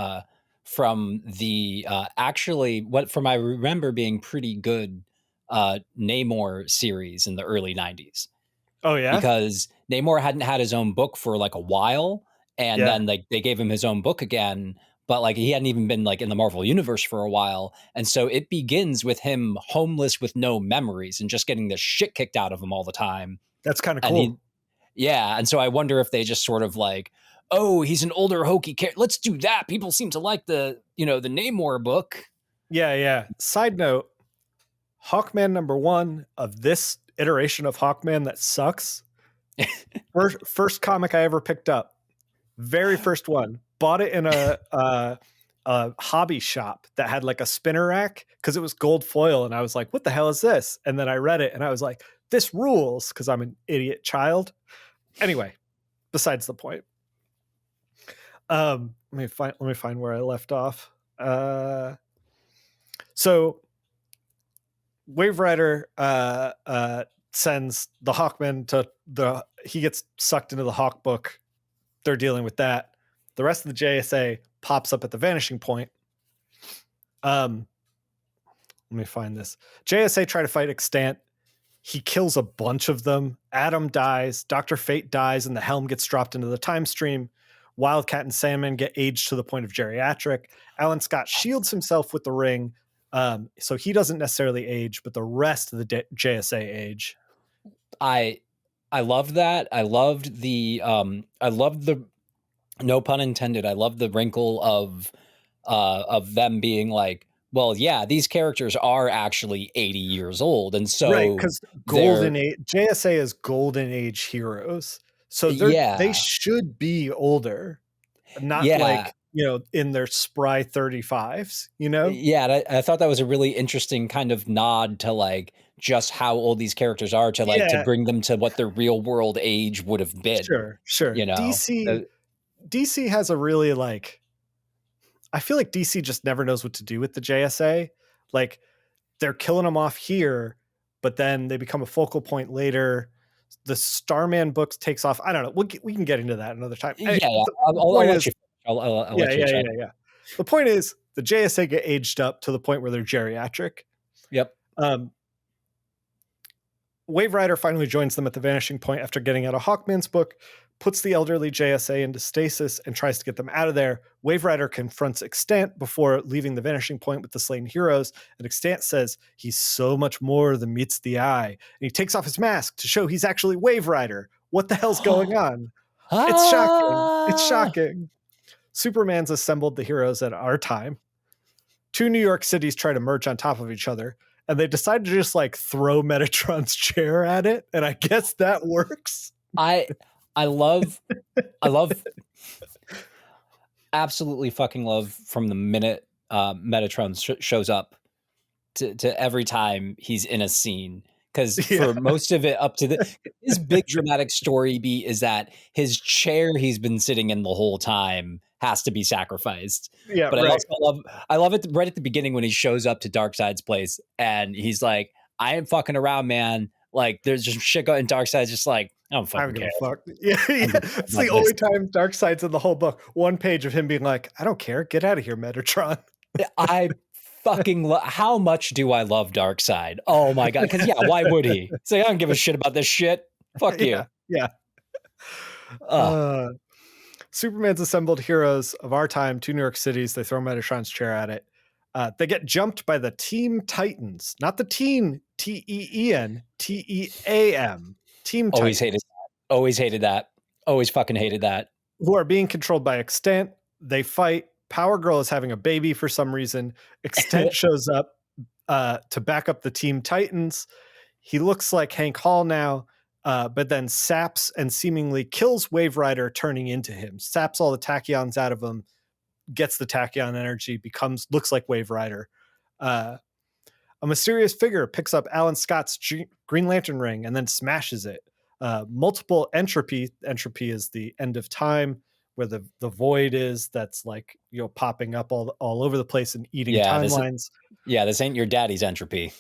from the actually what from I remember being pretty good Namor series in the early 90s. Oh yeah, because Namor hadn't had his own book for like a while, and then like they gave him his own book again, but like he hadn't even been like in the Marvel universe for a while, and so it begins with him homeless with no memories and just getting the shit kicked out of him all the time. That's kind of cool. And so I wonder if they just sort of like, oh, he's an older hokey character. Let's do that. People seem to like the Namor book. Yeah. Side note, Hawkman #1 of this iteration of Hawkman that sucks. First comic I ever picked up. Very first one. Bought it in a hobby shop that had like a spinner rack because it was gold foil. And I was like, what the hell is this? And then I read it and I was like, this rules, because I'm an idiot child. Anyway, besides the point. Let me find where I left off. So Wave Rider sends the Hawkman to he gets sucked into the Hawk book. They're dealing with that. The rest of the JSA pops up at the vanishing point. Let me find this. JSA try to fight Extant. He kills a bunch of them. Adam dies. Dr. Fate dies, and the helm gets dropped into the time stream. Wildcat and Sandman get aged to the point of geriatric. Alan Scott shields himself with the ring, so he doesn't necessarily age, but the rest of the JSA age. I loved that. I loved the no pun intended. I loved the wrinkle of them being like, well, yeah, these characters are actually 80 years old, and so right, because golden age JSA is golden age heroes. So they should be older, not like, in their spry 35s, Yeah, I thought that was a really interesting kind of nod to like just how old these characters are to like to bring them to what their real world age would have been. Sure. DC has a really like, I feel like DC just never knows what to do with the JSA. Like, they're killing them off here, but then they become a focal point later. The Starman books takes off. I don't know. We can get into that another time. Yeah. I'll let you. Yeah. The point is, the JSA get aged up to the point where they're geriatric. Yep. Wave Rider finally joins them at the Vanishing Point after getting out of Hawkman's book, puts the elderly JSA into stasis, and tries to get them out of there. Wave Rider confronts Extant before leaving the Vanishing Point with the slain heroes, and Extant says he's so much more than meets the eye. And he takes off his mask to show he's actually Wave Rider. What the hell's going on? It's shocking. It's shocking. Superman's assembled the heroes at our time. 2 New York cities try to merge on top of each other, and they decide to just like throw Metatron's chair at it, and I guess that works. I love absolutely fucking love from the minute Metatron shows up to every time he's in a scene. Because for most of it up to his big dramatic story beat is that his chair he's been sitting in the whole time has to be sacrificed. Yeah, but I love it right at the beginning when he shows up to Darkseid's place and he's like, I ain't fucking around, man. Like there's just shit going. Darkseid's just like, I don't fucking care. Fuck. Yeah. It's the only time Darkseid's in the whole book. One page of him being like, I don't care. Get out of here, Metatron. I fucking how much do I love Darkseid? Oh my god! Because why would he? Say, I don't give a shit about this shit. Fuck you. Yeah. Superman's assembled heroes of our time, 2 New York cities. They throw Metatron's chair at it. They get jumped by the Team Titans, not the Teen, T-E-E-N, T-E-A-M. Team Titans. Always hated that. Always hated that. Always fucking hated that. Who are being controlled by Extant. They fight. Power Girl is having a baby for some reason. Extant shows up to back up the Team Titans. He looks like Hank Hall now, but then saps and seemingly kills Wave Rider, turning into him. Saps all the tachyons out of him, gets the tachyon energy, looks like Wave Rider. A mysterious figure picks up Alan Scott's Green Lantern ring and then smashes it. Multiple entropy. Entropy is the end of time, where the void is, that's like, popping up all over the place and eating timelines. This ain't your daddy's entropy.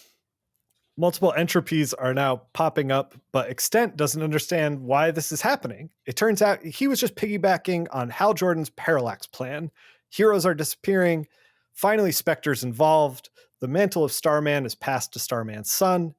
Multiple entropies are now popping up, but Extant doesn't understand why this is happening. It turns out he was just piggybacking on Hal Jordan's Parallax plan. Heroes are disappearing. Finally, Spectre's involved. The mantle of Starman is passed to Starman's son.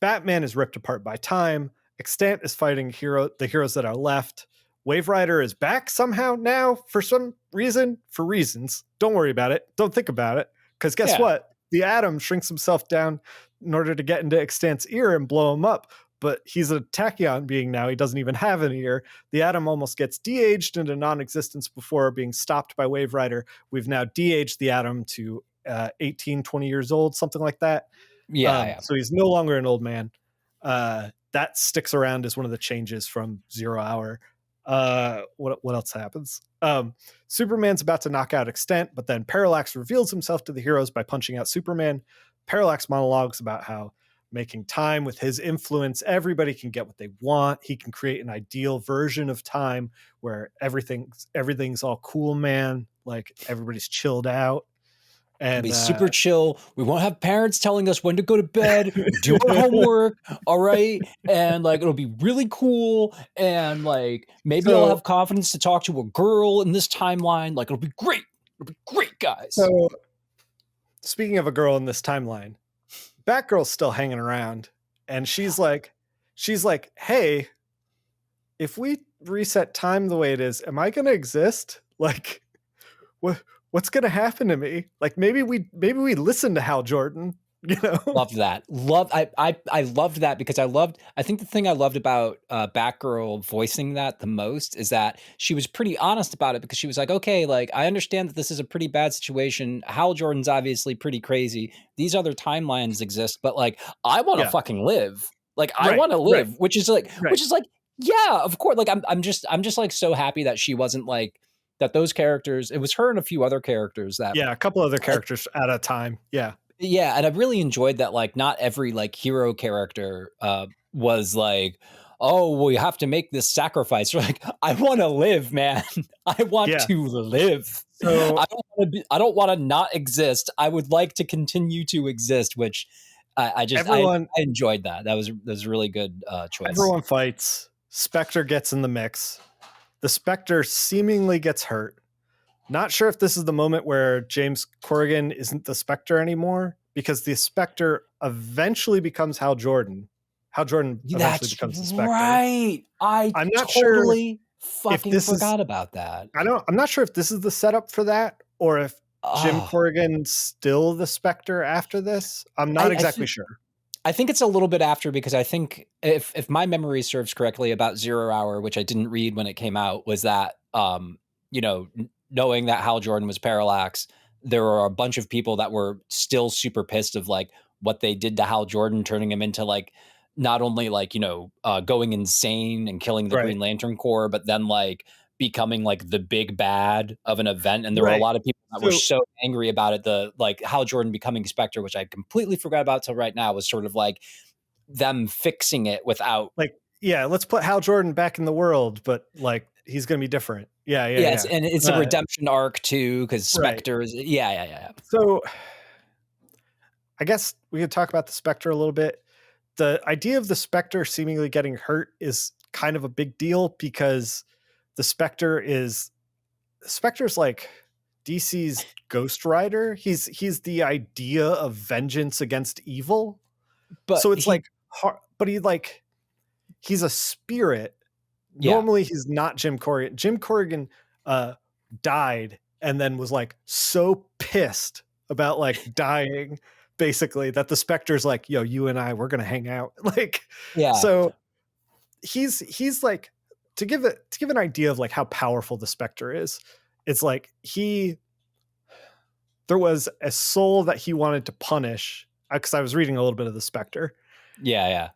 Batman is ripped apart by time. Extant is fighting the heroes that are left. Wave Rider is back somehow now for some reason, for reasons. Don't worry about it. Don't think about it. Because guess what? The Atom shrinks himself down in order to get into Extant's ear and blow him up. But he's a tachyon being now. He doesn't even have an ear. The Atom almost gets de-aged into non-existence before being stopped by Wave Rider. We've now de-aged the Atom to 18, 20 years old, something like that. So he's no longer an old man. That sticks around as one of the changes from 0 Hour. What else happens? Superman's about to knock out Extant, but then Parallax reveals himself to the heroes by punching out Superman. Parallax monologues about how making time with his influence, everybody can get what they want. He can create an ideal version of time where everything's all cool, man. Like everybody's chilled out. And be super chill. We won't have parents telling us when to go to bed, do our homework, all right? And like it'll be really cool. And like maybe I'll have confidence to talk to a girl in this timeline. Like it'll be great. It'll be great, guys. So speaking of a girl in this timeline, Batgirl's still hanging around. And she's like, hey, if we reset time the way it is, am I gonna exist? Like what's going to happen to me? Like maybe we listen to Hal Jordan, Loved that. I loved that because I think the thing I loved about Batgirl voicing that the most is that she was pretty honest about it, because she was like, okay, like I understand that this is a pretty bad situation. Hal Jordan's obviously pretty crazy. These other timelines exist, but like I want to fucking live. Like I want to live, which is like, yeah, of course. Like I'm just like so happy that she wasn't like, that those characters, it was her and a few other characters that. Yeah, a couple other characters at a time. Yeah. Yeah, and I really enjoyed that, like, not every, like, hero character was like, oh, we have to make this sacrifice. You're like, I want to live, man. I want to live. So, I don't want to not exist. I would like to continue to exist, which I enjoyed that. That was a really good choice. Everyone fights. Spectre gets in the mix. The Spectre seemingly gets hurt. Not sure if this is the moment where James Corrigan isn't the Spectre anymore, because the Spectre eventually becomes Hal Jordan. Hal Jordan eventually becomes the Spectre. Right. I'm not totally fucking forgot about that. I'm not sure if this is the setup for that or if Jim Corrigan's still the Spectre after this. I'm not exactly sure. I think it's a little bit after, because I think if my memory serves correctly about Zero Hour, which I didn't read when it came out, was that, knowing that Hal Jordan was Parallax, there were a bunch of people that were still super pissed of like what they did to Hal Jordan, turning him into like, not only like, going insane and killing the Green Lantern Corps, but then like becoming like the big bad of an event. And there were a lot of people that were so angry about it. The like Hal Jordan becoming Spectre, which I completely forgot about till right now, was sort of like them fixing it without like, let's put Hal Jordan back in the world, but like he's going to be different. Yeah. And it's a redemption arc too, because Spectre is So I guess we could talk about the Spectre a little bit. The idea of the Spectre seemingly getting hurt is kind of a big deal, because the Spectre's like DC's Ghost Rider. He's the idea of vengeance against evil. But so it's he's a spirit. Yeah. Normally he's not Jim Corrigan. Jim Corrigan died and then was like so pissed about like dying, basically, that the Spectre's like, yo, you and I, we're gonna hang out. Like, so he's like, to give an idea of like how powerful the Spectre is, it's like there was a soul that he wanted to punish, because I was reading a little bit of the Spectre. There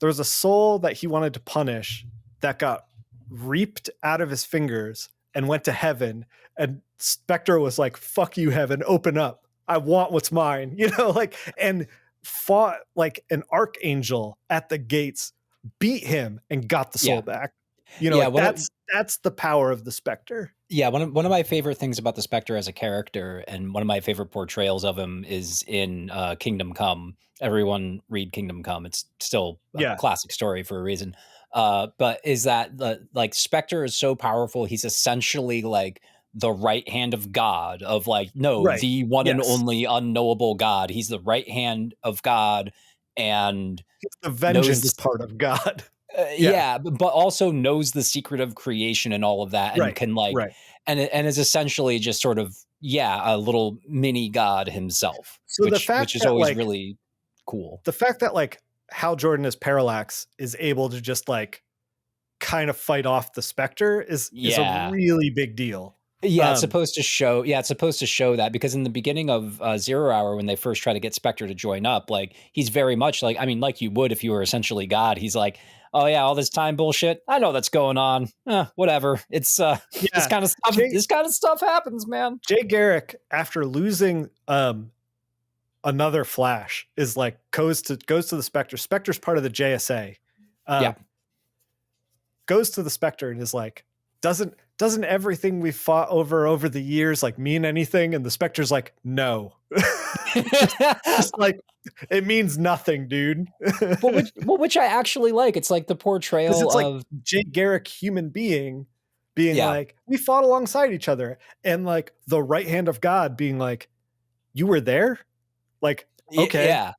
was a soul that he wanted to punish that got reaped out of his fingers and went to heaven, and Spectre was like, fuck you, heaven, open up, I want what's mine, and fought like an archangel at the gates, beat him, and got the soul back. That's the power of the Spectre. Yeah, one of my favorite things about the Spectre as a character, and one of my favorite portrayals of him, is in Kingdom Come. Everyone read Kingdom Come. It's still a classic story for a reason. But is that like Spectre is so powerful, he's essentially like the right hand of God, of like, the one and only unknowable God. He's the right hand of God, and he's the vengeance part of God. But also knows the secret of creation and all of that, and can like, and is essentially just sort of a little mini God himself. So which is always like, really cool. The fact that like Hal Jordan as Parallax is able to just like kind of fight off the Spectre is a really big deal. It's supposed to show. It's supposed to show that, because in the beginning of Zero Hour, when they first try to get Spectre to join up, like he's very much like, I mean, like you would if you were essentially God. He's like, oh yeah, all this time bullshit, I know that's going on. Whatever. It's this kind of stuff. This kind of stuff happens, man. Jay Garrick, after losing another Flash, is like goes to the Spectre. Spectre's part of the JSA. Goes to the Spectre and is like, doesn't everything we've fought over the years like mean anything? And the Spectre's like, no. just like, it means nothing, dude. which I actually like. It's like the portrayal of like Jay Garrick, human being like, we fought alongside each other, and like the right hand of God being like, you were there, like, okay,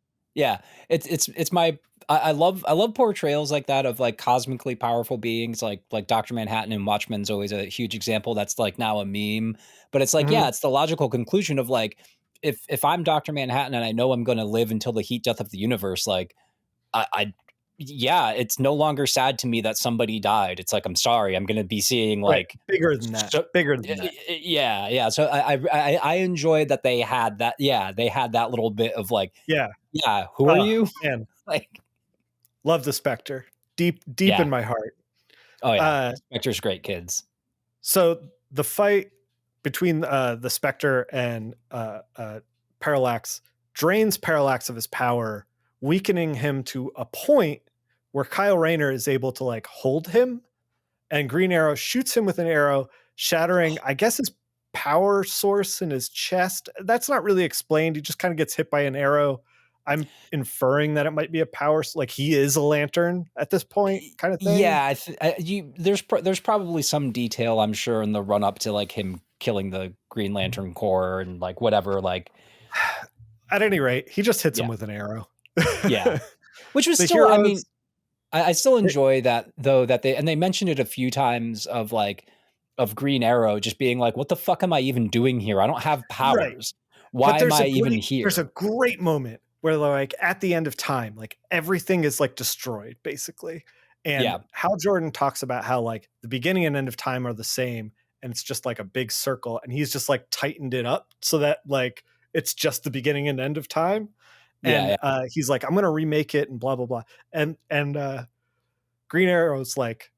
it's my. I love portrayals like that of like cosmically powerful beings, like Dr. Manhattan and Watchmen's always a huge example. That's like now a meme, but it's like, it's the logical conclusion of like, if I'm Dr. Manhattan and I know I'm going to live until the heat death of the universe, like it's no longer sad to me that somebody died. It's like, I'm sorry, I'm going to be seeing like bigger than that. Yeah. So I enjoyed that they had that. Yeah. They had that little bit of like, who are you? Man. Like, love the Spectre deep in my heart. Oh yeah. Spectre's great, kids. So the fight between the Spectre and Parallax drains Parallax of his power, weakening him to a point where Kyle Rayner is able to like hold him, and Green Arrow shoots him with an arrow, shattering, I guess, his power source in his chest. That's not really explained. He just kind of gets hit by an arrow. I'm inferring that it might be a power, like he is a lantern at this point, kind of thing. Yeah, there's probably some detail, I'm sure, in the run up to like him killing the Green Lantern Corps and like whatever. Like, at any rate, he just hits him with an arrow. which was the still, heroes, I mean, I still enjoy that though, that they mentioned it a few times of Green Arrow just being like, what the fuck am I even doing here? I don't have right. powers. But Why am I even there's a here? great moment where like at the end of time, like everything is like destroyed basically. And Yeah. Hal Jordan talks about how like the beginning and end of time are the same and it's just like a big circle and he's just like tightened it up so that like it's just the beginning and end of time. Yeah. And he's like, I'm going to remake it and blah, blah, blah. And Green Arrow's like,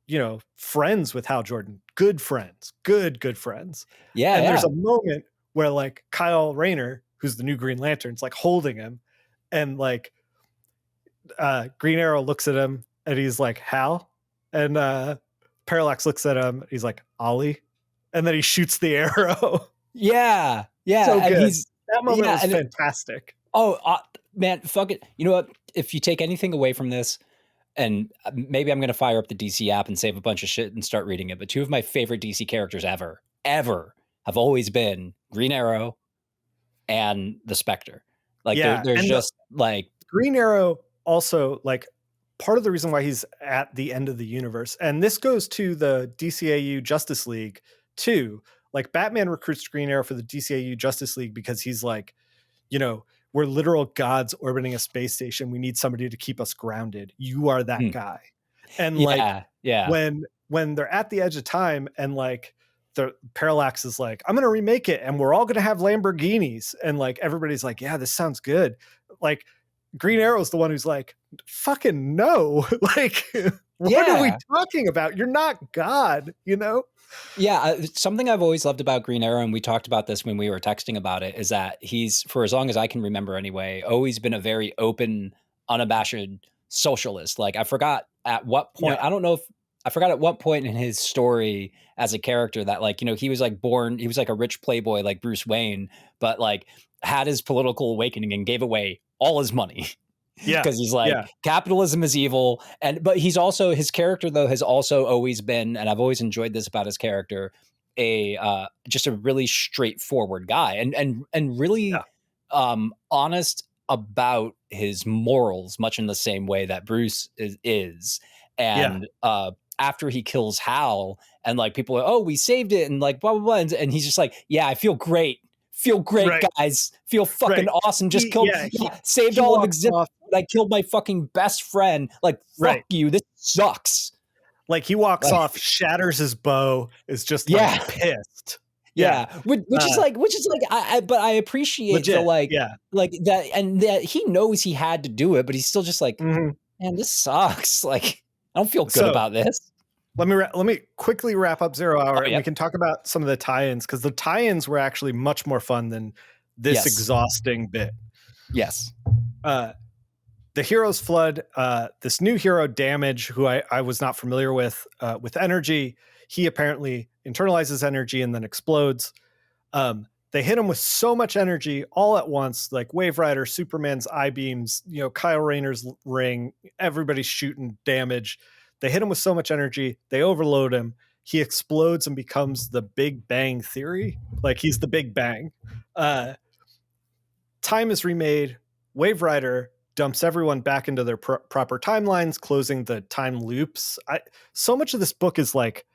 you know, friends with Hal Jordan, good friends, good friends. Yeah. And Yeah. there's a moment where like Kyle Rayner, who's the new Green Lantern, is like holding him, and like Green Arrow looks at him and he's like, Hal, and Parallax looks at him, he's like, Ollie, and then he shoots the arrow. Yeah. Yeah. So And good. That moment was and fantastic. Man, fuck it. You know what? If you take anything away from this, and maybe I'm going to fire up the DC app and save a bunch of shit and start reading it, but two of my favorite DC characters ever have always been Green Arrow and the Spectre. Like, there's just like Green Arrow also like part of the reason why he's at the end of the universe, and this goes to the DCAU Justice League too. Like Batman recruits Green Arrow for the DCAU Justice League because he's like, you know, we're literal gods orbiting a space station. We need somebody to keep us grounded. You are that guy. And like, when they're at the edge of time and like the Parallax is like, I'm going to remake it and we're all going to have Lamborghinis. And like, everybody's like, yeah, this sounds good. Like Green Arrow's the one who's like, fucking no. Like, what are we talking about? You're not God, you know? Yeah, something I've always loved about Green Arrow, and we talked about this when we were texting about it, is that he's, for as long as I can remember anyway, always been a very open, unabashed socialist. Like I forgot at what point, I forgot at what point in his story as a character that like, you know, he was like born, he was like a rich playboy like Bruce Wayne, but like had his political awakening and gave away all his money. Yeah. Because he's like, capitalism is evil. But he's also, his character though has also always been, and I've always enjoyed this about his character, just a really straightforward guy and really honest about his morals, much in the same way that Bruce is. And after he kills Hal and like people are, oh, we saved it and like blah, blah, blah. And he's just like, yeah, I feel great. Feel great, guys. Feel fucking awesome. Just saved all of existence. I killed my fucking best friend. Like, fuck you. This sucks. Like he walks off, shatters his bow, is just like pissed. Which is like, but I appreciate legit, like that, and that he knows he had to do it, but he's still just like, man, this sucks. Like, I don't feel good about this. Let me quickly wrap up 0 Hour, and we can talk about some of the tie-ins, because the tie-ins were actually much more fun than this exhausting bit. Yes. The Heroes Flood, this new hero, Damage, who I was not familiar with energy. He apparently internalizes energy and then explodes. They hit him with so much energy all at once, like Wave Rider, Superman's eye beams, you know, Kyle Rayner's ring, everybody's shooting Damage. They hit him with so much energy, they overload him. He explodes and becomes the Big Bang Theory. Like he's the Big Bang. Time is remade. Wave Rider dumps everyone back into their proper timelines, closing the time loops. So much of this book is like,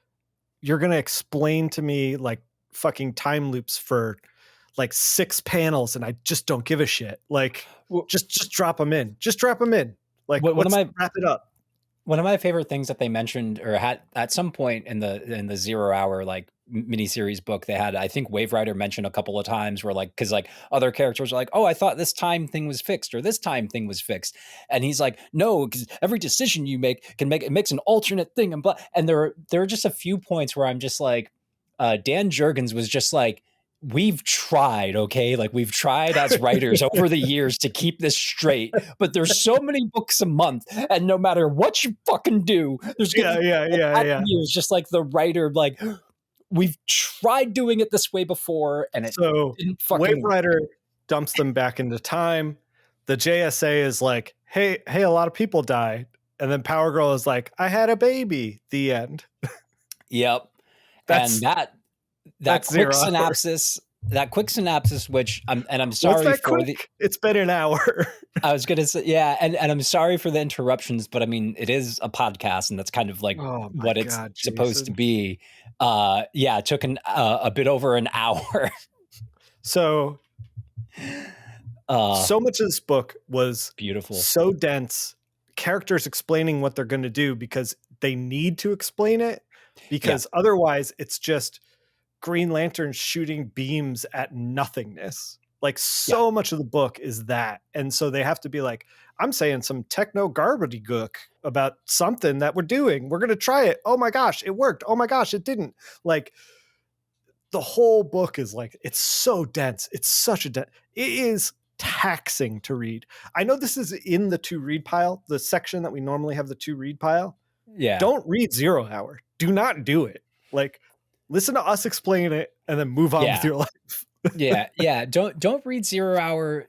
you're going to explain to me like fucking time loops for like 6 panels, and I just don't give a shit. Like, just drop them in. Just drop them in. Like, let's wrap it up. One of my favorite things that they mentioned or had at some point in the 0 Hour like miniseries book, they had, I think Wave Rider mentioned a couple of times where like, because like other characters are like, oh, I thought this time thing was fixed or this time thing was fixed, and he's like, no, because every decision you make makes an alternate thing, and and there are just a few points where I'm just like, Dan Jurgens was just like, we've tried, okay? Like we've tried as writers over the years to keep this straight, but there's so many books a month, and no matter what you fucking do, there's gonna be years just like the writer, like we've tried doing it this way before, and it didn't fucking Wave Rider dumps them back into time. The JSA is like, hey, a lot of people died, and then Power Girl is like, I had a baby. The end. Yep. That quick synopsis that quick synopsis, which I'm What's sorry that for quick? It's been an hour. I was gonna say, yeah, and I'm sorry for the interruptions, but I mean, it is a podcast, and that's kind of like Oh my what it's God, supposed to Jason. be. Yeah, it took a bit over an hour. So much of this book was beautiful, so dense. Characters explaining what they're going to do because they need to explain it, because otherwise it's just Green Lantern shooting beams at nothingness. Like so much of the book is that. And so they have to be like, I'm saying some techno garbity gook about something that we're doing. We're going to try it. Oh my gosh, it worked. Oh my gosh, it didn't. Like the whole book is like, it's so dense. It's such a it is taxing to read. I know this is in the to read pile, the section that we normally have the to read pile. Yeah. Don't read 0 Hour. Do not do it. Like, listen to us explain it and then move on with your life. yeah. Don't read 0 Hour.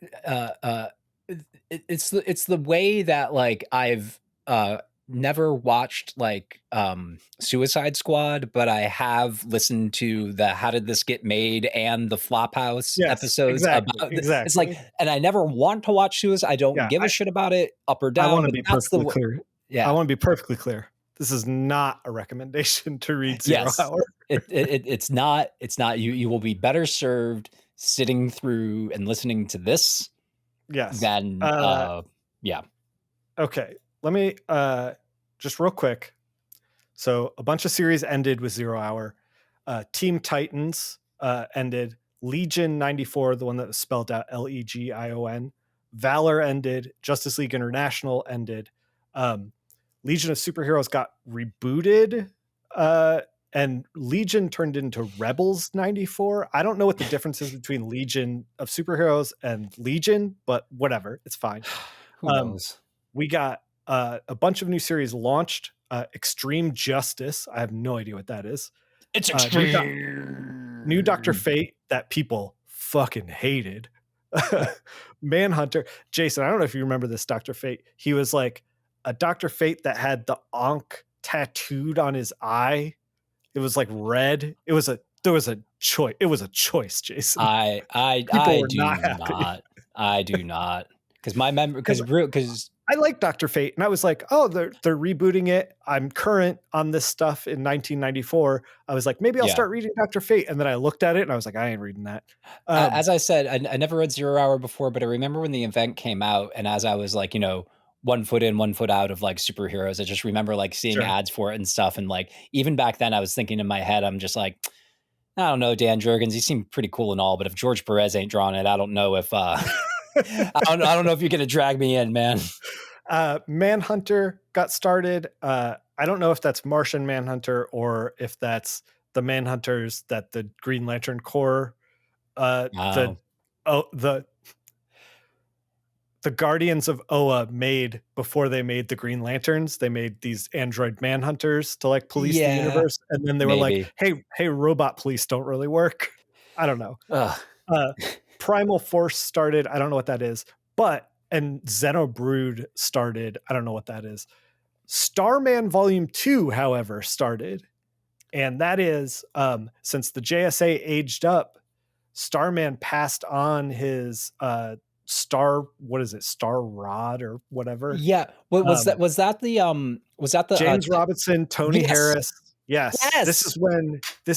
It's the way that like I've never watched like Suicide Squad, but I have listened to the How Did This Get Made and the Flophouse episodes about exactly. It's like, and I never want to watch Suicide. I don't give a shit about it up or down. I want to be perfectly clear. Yeah, I want to be perfectly clear. This is not a recommendation to read 0 Hour. It's not. It's not. You will be better served sitting through and listening to this. Yes. Than yeah. Okay. Let me just real quick. So a bunch of series ended with 0 Hour. Team Titans ended. Legion 94, the one that was spelled out Legion. Valor ended. Justice League International ended. Legion of Superheroes got rebooted. And Legion turned into Rebels 94. I don't know what the difference is between Legion of Superheroes and Legion, but whatever. It's fine. Who knows? We got a bunch of new series launched. Extreme Justice. I have no idea what that is. It's extreme. New Dr. Fate that people fucking hated. Manhunter. Jason, I don't know if you remember this Dr. Fate. He was like a Dr. Fate that had the Ankh tattooed on his eye. It was like red. There was a choice. It was a choice, Jason. I do not. Because my memory, because I like Dr. Fate, and I was like, oh, they're rebooting it. I'm current on this stuff in 1994. I was like, maybe I'll start reading Dr. Fate, and then I looked at it and I was like, I ain't reading that. As I said, I never read 0 Hour before, but I remember when the event came out, and as I was like, 1 foot in, 1 foot out of like superheroes, I just remember like seeing ads for it and stuff, and like even back then, I was thinking in my head, I'm just like, I don't know, Dan Jurgens, he seemed pretty cool and all, but if George Perez ain't drawing it, I don't know if I don't know if you're gonna drag me in, man. Manhunter got started. I don't know if that's Martian Manhunter or if that's the Manhunters that the Green Lantern Corps, the Guardians of Oa made before they made the Green Lanterns. They made these android manhunters to like police the universe, and then they were like, "Hey, robot police don't really work." I don't know. Primal Force started. I don't know what that is, and Xenobrood started. I don't know what that is. Starman Volume 2, however, started, and that is since the JSA aged up, Starman passed on his Star Rod or whatever. Yeah. Was that the James Robinson, Tony Harris? Yes. This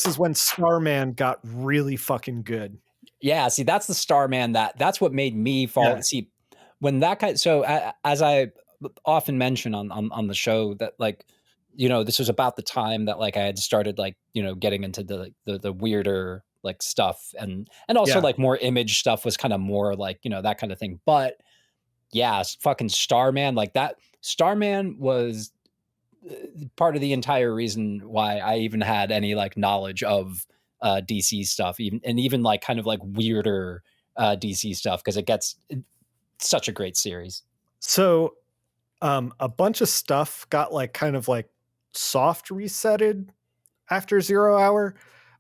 is when Starman got really fucking good. Yeah, see, that's the Starman that's what made me fall. See, when that guy, so as I often mention on the show that like, this was about the time that like I had started like, getting into the weirder like stuff and also like more image stuff was kind of more like, that kind of thing. But yeah, fucking Starman, like that Starman was part of the entire reason why I even had any like knowledge of DC stuff, even like kind of like weirder DC stuff, because it gets such a great series. So a bunch of stuff got like kind of like soft resetted after 0 Hour.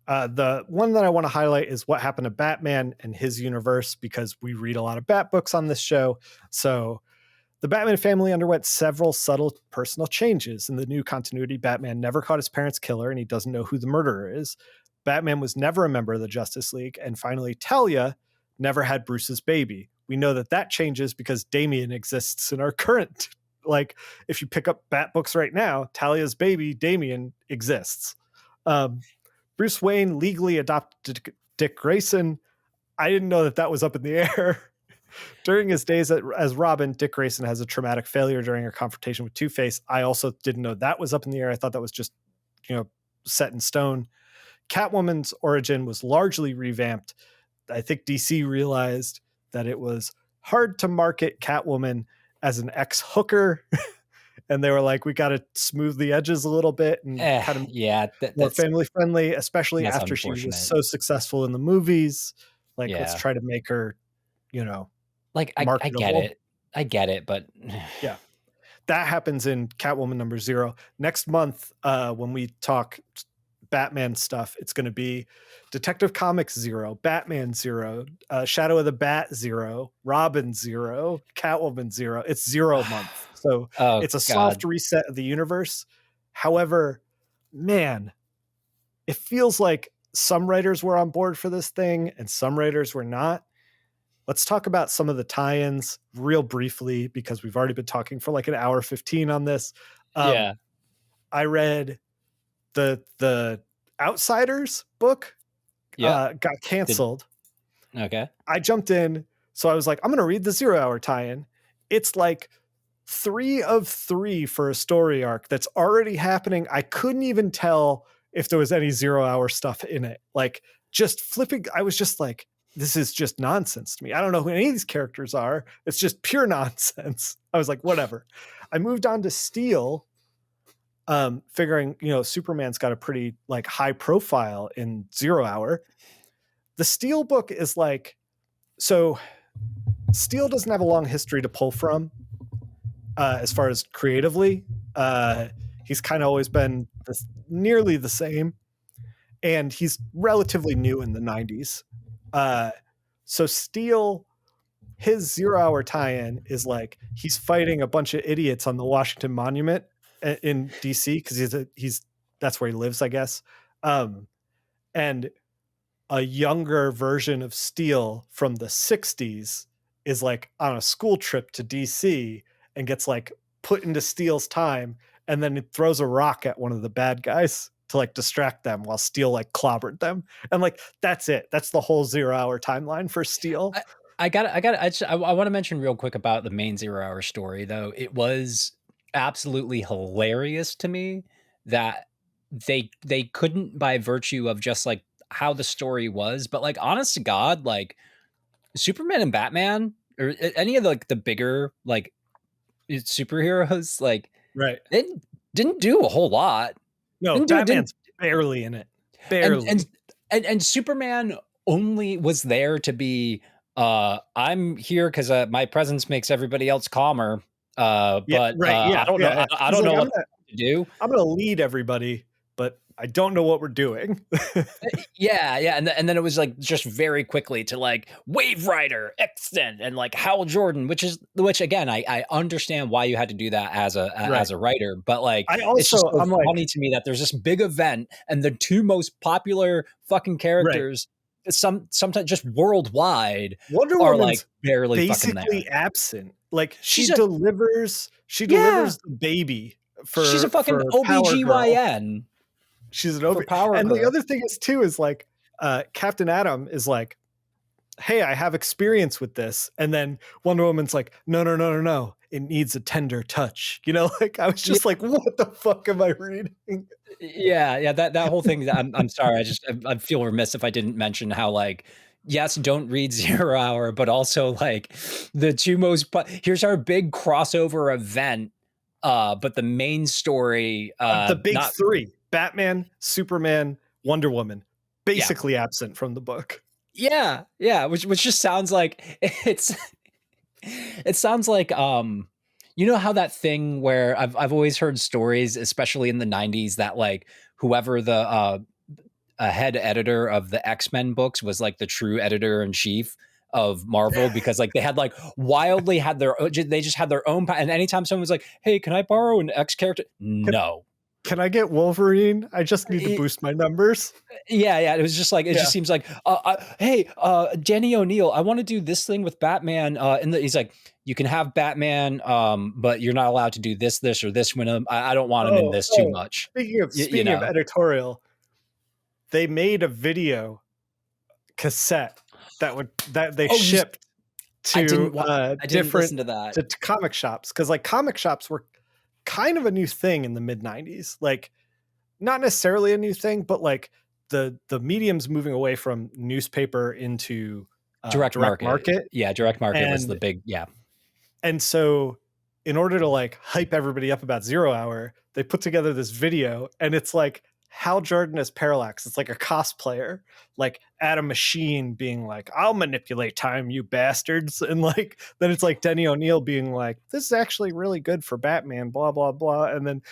The one that I want to highlight is what happened to Batman and his universe, because we read a lot of Bat books on this show. So the Batman family underwent several subtle personal changes. In the new continuity, Batman never caught his parents' killer, and he doesn't know who the murderer is. Batman was never a member of the Justice League. And finally, Talia never had Bruce's baby. We know that changes because Damian exists in our current, like, if you pick up Bat books right now, Talia's baby, Damian, exists. Bruce Wayne legally adopted Dick Grayson. I didn't know that was up in the air. During his days as Robin, Dick Grayson has a traumatic failure during a confrontation with Two-Face. I also didn't know that was up in the air. I thought that was just, set in stone. Catwoman's origin was largely revamped. I think DC realized that it was hard to market Catwoman as an ex-hooker. And they were like, we got to smooth the edges a little bit and kind of more family friendly, especially after she was so successful in the movies. Like, let's try to make her, like, I get it, but yeah, that happens in Catwoman number 0. Next month, when we talk Batman stuff, it's going to be Detective Comics 0, Batman 0, Shadow of the Bat 0, Robin 0, Catwoman 0. It's 0 month. So it's a soft reset of the universe. However, man, it feels like some writers were on board for this thing and some writers were not. Let's talk about some of the tie-ins real briefly, because we've already been talking for like an hour 15 on this. I read the Outsiders book got canceled. Okay. I jumped in. So I was like, I'm going to read the 0 Hour tie-in. It's like 3 of 3 for a story arc that's already happening. I couldn't even tell if there was any 0 Hour stuff in it. Like, just flipping. I was just like, this is just nonsense to me. I don't know who any of these characters are. It's just pure nonsense. I was like, whatever. I moved on to Steel, figuring, Superman's got a pretty like high profile in 0 Hour. The Steel book is like, so Steel doesn't have a long history to pull from as far as creatively. He's kind of always been nearly the same, and he's relatively new in the 90s. So Steel, his 0 Hour tie-in is like, he's fighting a bunch of idiots on the Washington Monument in DC, because that's where he lives, I guess. And a younger version of Steel from the 60s is like on a school trip to DC and gets like put into Steel's time, and then it throws a rock at one of the bad guys to like distract them while Steel like clobbered them. And like, that's it. That's the whole 0 Hour timeline for Steel. I want to mention real quick about the main 0 Hour story, though. It was absolutely hilarious to me that they couldn't, by virtue of just like how the story was, but like, honest to God, like Superman and Batman or any of the bigger like superheroes, like, right, it didn't do a whole lot. No, Batman's barely in it. Barely. And Superman only was there to be, I'm here because my presence makes everybody else calmer. I don't know. I don't know what to do. I'm going to lead everybody, but I don't know what we're doing. Yeah. And then it was like just very quickly to like Wave Rider, Extend, and like Hal Jordan, which again, I understand why you had to do that as a writer, but like, it's just funny to me that there's this big event and the 2 most popular fucking characters, sometimes just worldwide, Wonder are Woman's like barely basically absent. Like, she delivers the baby for, she's a fucking OBGYN. She's an OB. And the other thing is like, Captain Atom is like, hey, I have experience with this. And then Wonder Woman's like, no. It needs a tender touch. Like, I was just like, what the fuck am I reading? Yeah. That whole thing. I'm sorry. I feel remiss if I didn't mention how, like, yes, don't read 0 Hour, but also like the 2 most, here's our big crossover event. But the main story, the big 3, Batman, Superman, Wonder Woman, basically absent from the book. Yeah. Which just sounds like it sounds like, you know how that thing where I've always heard stories, especially in the 90s, that like whoever the head editor of the X-Men books was like the true editor in chief of Marvel, because like they had like wildly had they just had their own, and anytime someone was like, hey, can I borrow an X character? No. can I get Wolverine? I just need to boost my numbers. Yeah. It was just like, it just seems like, hey, Denny O'Neil, I want to do this thing with Batman. And he's like, you can have Batman, but you're not allowed to do this, or this when I don't want him in this too much. Speaking of editorial, they made a video cassette that they shipped to different to comic shops, because like comic shops were kind of a new thing in the mid 90s. Like not necessarily a new thing, but like the medium's moving away from newspaper into direct market. Yeah, direct market was the big And so in order to like hype everybody up about Zero Hour, they put together this video, and it's like Hal Jordan as Parallax. It's like a cosplayer, like at a machine being like, I'll manipulate time, you bastards. And like, then it's like Denny O'Neil being like, this is actually really good for Batman, blah, blah, blah. And then,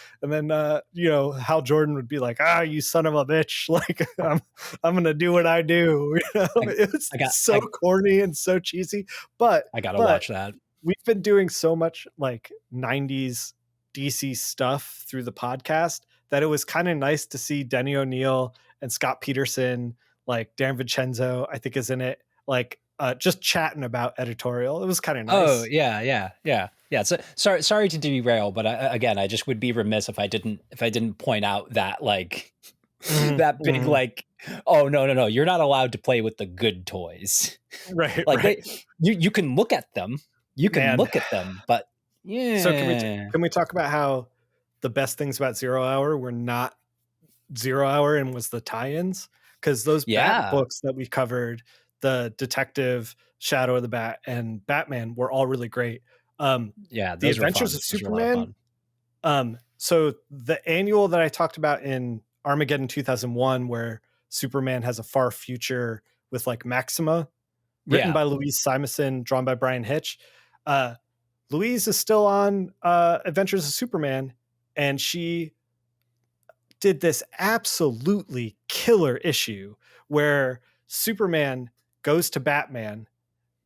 Hal Jordan would be like, you son of a bitch. Like, I'm going to do what I do. It's so corny and so cheesy, but I got to watch that. We've been doing so much like 90s DC stuff through the podcast that it was kind of nice to see Denny O'Neil and Scott Peterson, like Dan Vincenzo, I think is in it, like just chatting about editorial. It was kind of nice. Oh yeah. So sorry to derail, but I just would be remiss if I didn't point out that like that big like, oh no, you're not allowed to play with the good toys. Right. Like right. You can look at them. You can look at them, but yeah. So can we talk about how the best things about Zero Hour were not Zero Hour and was the tie-ins? Because those Bat books that we covered, the Detective, Shadow of the Bat, and Batman were all really great. The Adventures of Superman. So the annual that I talked about in Armageddon 2001, where Superman has a far future with like Maxima, written by Louise Simonson, drawn by Brian Hitch. Louise is still on Adventures of Superman, and she did this absolutely killer issue where Superman goes to Batman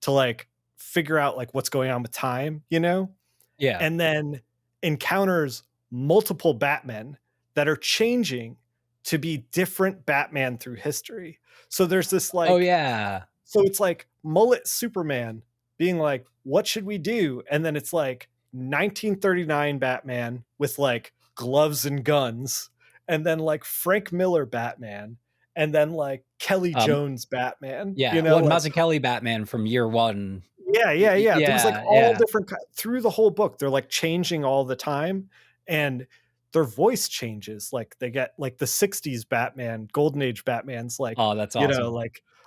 to like figure out like what's going on with time, and then encounters multiple Batmen that are changing to be different Batman through history. So there's this like, so it's like mullet Superman being like, what should we do? And then it's like 1939 Batman with like gloves and guns, and then like Frank Miller Batman, and then like Kelly Jones Batman. Mazzucchelli Batman from year one. Yeah. There was like all different through the whole book. They're like changing all the time, and their voice changes. Like they get like the 60s Batman, Golden Age Batman's like, oh, that's awesome.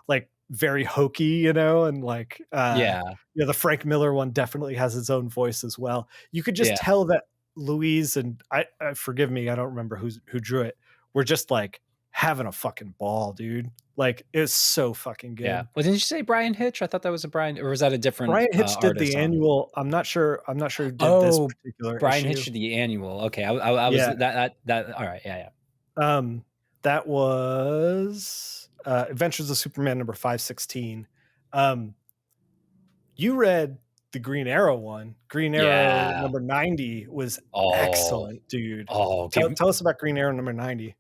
Like very hokey, and like the Frank Miller one definitely has its own voice as well. You could just tell that Louise and I forgive me, I don't remember who drew it, we're just like having a fucking ball, dude. Like it's so fucking good. Yeah. Well, didn't you say Brian Hitch? I thought that was a Brian, or was that a different Brian Hitch did the annual? I'm not sure who did this particular Brian issue. Hitch did the annual. Okay. I was that all right. Yeah. That was Adventures of Superman number 516. You read the Green Arrow one. Green Arrow number 90 was excellent, dude. Tell us about Green Arrow number 90.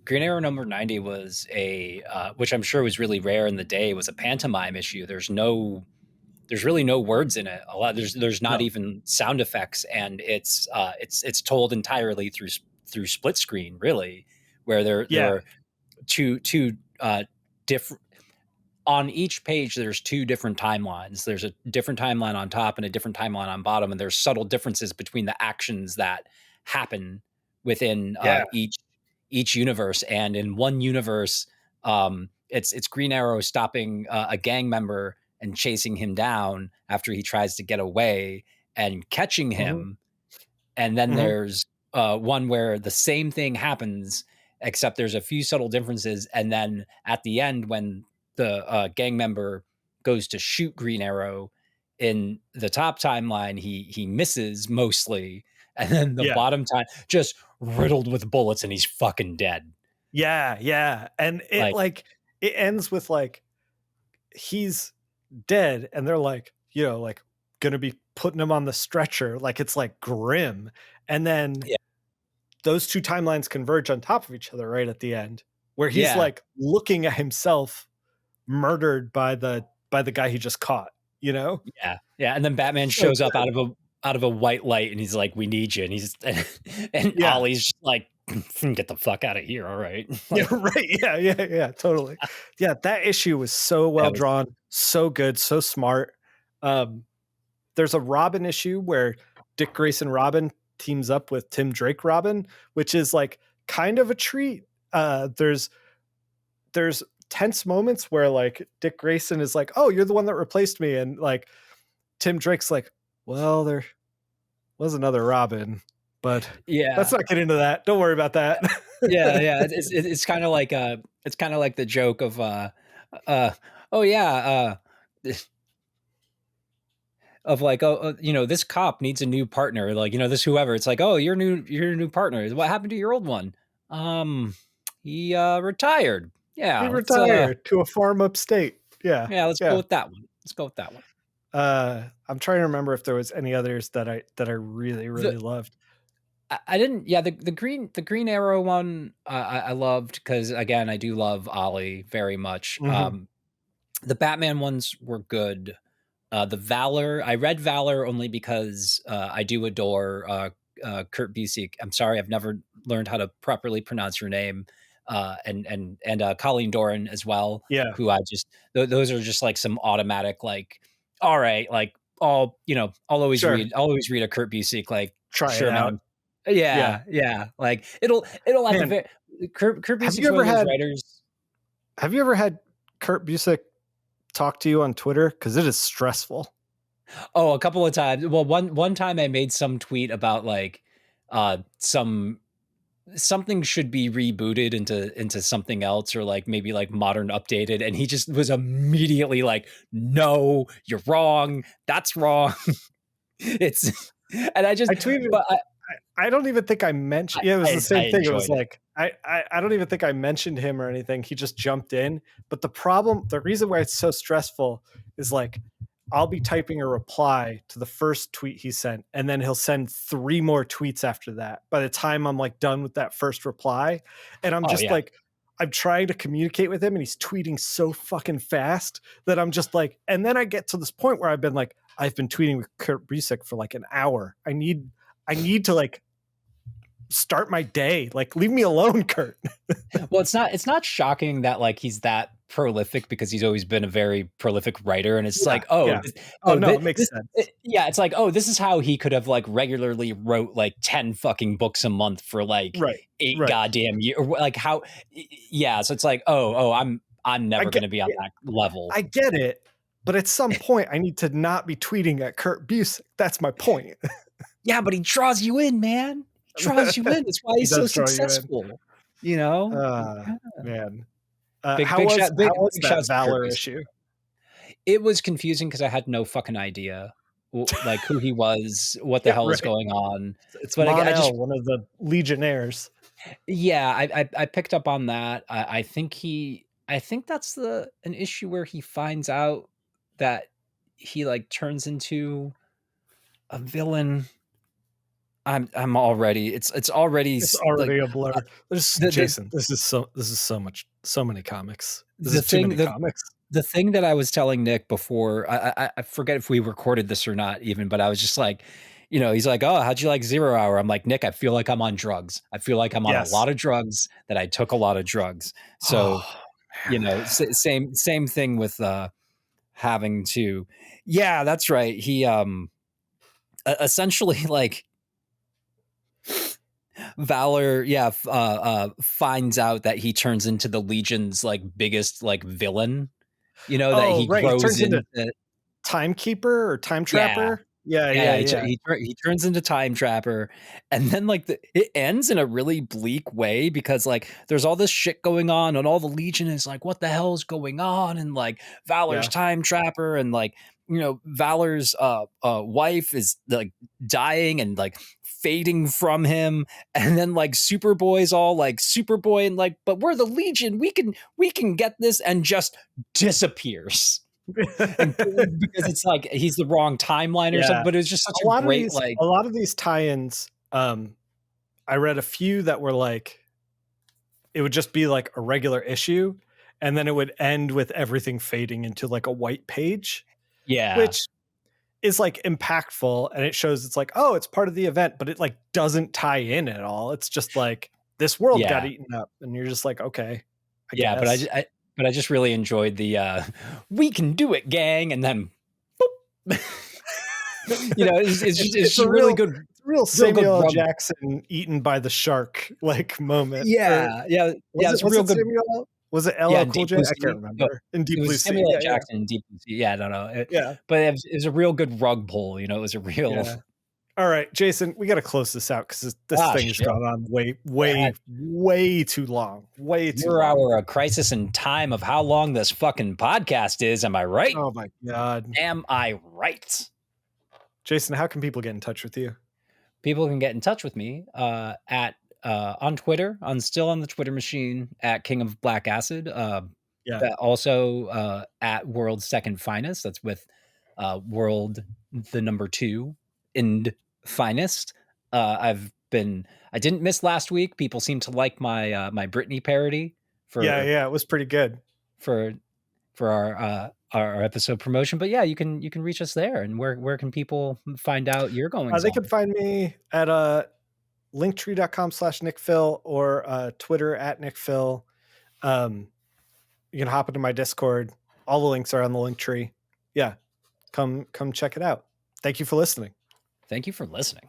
Green Arrow number 90 was a which I'm sure was really rare in the day, was a pantomime issue. There's really no words in it. There's not even sound effects, and it's told entirely through split screen, really, where there are two different, on each page there's two different timelines. There's a different timeline on top and a different timeline on bottom, and there's subtle differences between the actions that happen within each universe. And in one universe, it's Green Arrow stopping a gang member and chasing him down after he tries to get away and catching him. And then there's one where the same thing happens, except there's a few subtle differences. And then at the end, when the gang member goes to shoot Green Arrow in the top timeline, he misses mostly. And then the bottom time just riddled with bullets, and he's fucking dead. Yeah. And it it ends with like, he's dead, and they're like, like gonna be putting him on the stretcher. Like it's like grim. And then those two timelines converge on top of each other right at the end, where he's like looking at himself murdered by the guy he just caught, you know? Yeah. And then Batman shows up out of a white light, and he's like, "We need you." And he's and Ollie's just like, "Get the fuck out of here!" All right. Yeah, right. Yeah. Totally. Yeah, that issue was so well drawn, so good, so smart. There's a Robin issue where Dick Grayson Robin teams up with Tim Drake Robin, which is like kind of a treat. There's tense moments where like Dick Grayson is like, "Oh, you're the one that replaced me," and like Tim Drake's like, "Well, there was another Robin, but let's not get into that. Don't worry about that." It's kind of like the joke of of like, this cop needs a new partner, like, this whoever. It's like, "Oh, you're a new partner. What happened to your old one?" He retired. Yeah, he retired to a farm upstate. Yeah, let's go with that one. I'm trying to remember if there was any others that I really loved. I didn't. Yeah, the Green Arrow one I loved, because again, I do love Ollie very much. The Batman ones were good. The Valor, I read Valor only because I do adore Kurt Busiek. I'm sorry, I've never learned how to properly pronounce your name. And Colleen Doran as well. Yeah, who I just those are just like some automatic, like, all right, like, I'll always read a Kurt Busiek, like, try it out. Yeah. Like it'll have to. Kurt Busiek's one of those writers. Have you ever had Kurt Busiek talk to you on Twitter? Because it is stressful. Oh, a couple of times. Well, one time I made some tweet about like something should be rebooted into something else, or like maybe like modern updated, and he just was immediately like, "No, you're wrong. That's wrong." And I tweeted, but I don't even think I mentioned. Yeah, it was the same thing. It was like I don't even think I mentioned him or anything. He just jumped in. But the reason why it's so stressful is like, I'll be typing a reply to the first tweet he sent, and then he'll send 3 more tweets after that. By the time I'm like done with that first reply, and I'm like, I'm trying to communicate with him, and he's tweeting so fucking fast that I'm just like, and then I get to this point where I've been tweeting with Kurt Busiek for like an hour. I need to like start my day. Like, leave me alone, Kurt. Well, it's not shocking that like he's that prolific, because he's always been a very prolific writer, and it's it makes sense. It's like, oh, this is how he could have like regularly wrote like 10 fucking books a month for like 8 goddamn years, or like how. So it's like, I'm never going to be on that level. I get it, but at some point I need to not be tweeting at Kurt Busiek. That's my point. Yeah, but he draws you in, man. He draws you in. That's why he's so successful. Man. How was that Valor issue? It was confusing because I had no fucking idea like who he was, what the hell is going on. It's Mon-El, one of the Legionnaires. Yeah, I picked up on that. I think that's an issue where he finds out that he like turns into a villain. I'm already. It's already like, a blur. Jason, this is so many comics. This is too many comics. The thing that I was telling Nick before, I forget if we recorded this or not even, but I was just like, he's like, "Oh, how'd you like 0 Hour?" I'm like, "Nick, I feel like I'm on drugs. I feel like I'm on a lot of drugs, that I took a lot of drugs." So, same thing with having to. Yeah, that's right. He essentially like. Valor, finds out that he turns into the Legion's like biggest like villain. That he grows into Timekeeper or Time Trapper. He turns into Time Trapper, and then like it ends in a really bleak way, because like there's all this shit going on, and all the Legion is like, what the hell is going on? And like Valor's Time Trapper, and like Valor's wife is like dying and like fading from him, and then like Superboy's all like Superboy and like, but we're the Legion, we can get this, and just disappears. Because it's like he's the wrong timeline or something, but it's just such a great like a lot of these tie-ins I read a few that were like, it would just be like a regular issue, and then it would end with everything fading into like a white page. Yeah. Which is like impactful, and it shows it's like, oh, it's part of the event, but it like doesn't tie in at all. It's just like this world got eaten up, and you're just like, okay, I guess. But I just really enjoyed the we can do it, gang, and then boop. It's a really good, real Samuel L. Jackson eaten by the shark like moment. It's real good. Samuel? Was it LL Cool J? I can't remember. In Deep Blue Sea. Samuel L. Jackson in Deep Blue Sea. Yeah, I don't know. But it was a real good rug pull. It was a real. Yeah. All right, Jason, we got to close this out because this thing has gone on way too long. Way too long. You're our crisis in time of how long this fucking podcast is. Am I right? Oh my God. Am I right? Jason, how can people get in touch with you? People can get in touch with me at on Twitter, still on the Twitter machine at King of Black Acid. Also at World's Second Finest. That's with World the number 2 and Finest. I didn't miss last week. People seem to like my my Britney parody. It was pretty good for our episode promotion. But yeah, you can reach us there. And where can people find out you're going? They can find me at linktree.com/NickPhil or Twitter at NickPhil. You can hop into my Discord. All the links are on the Linktree. Yeah, come check it out. Thank you for listening. Thank you for listening.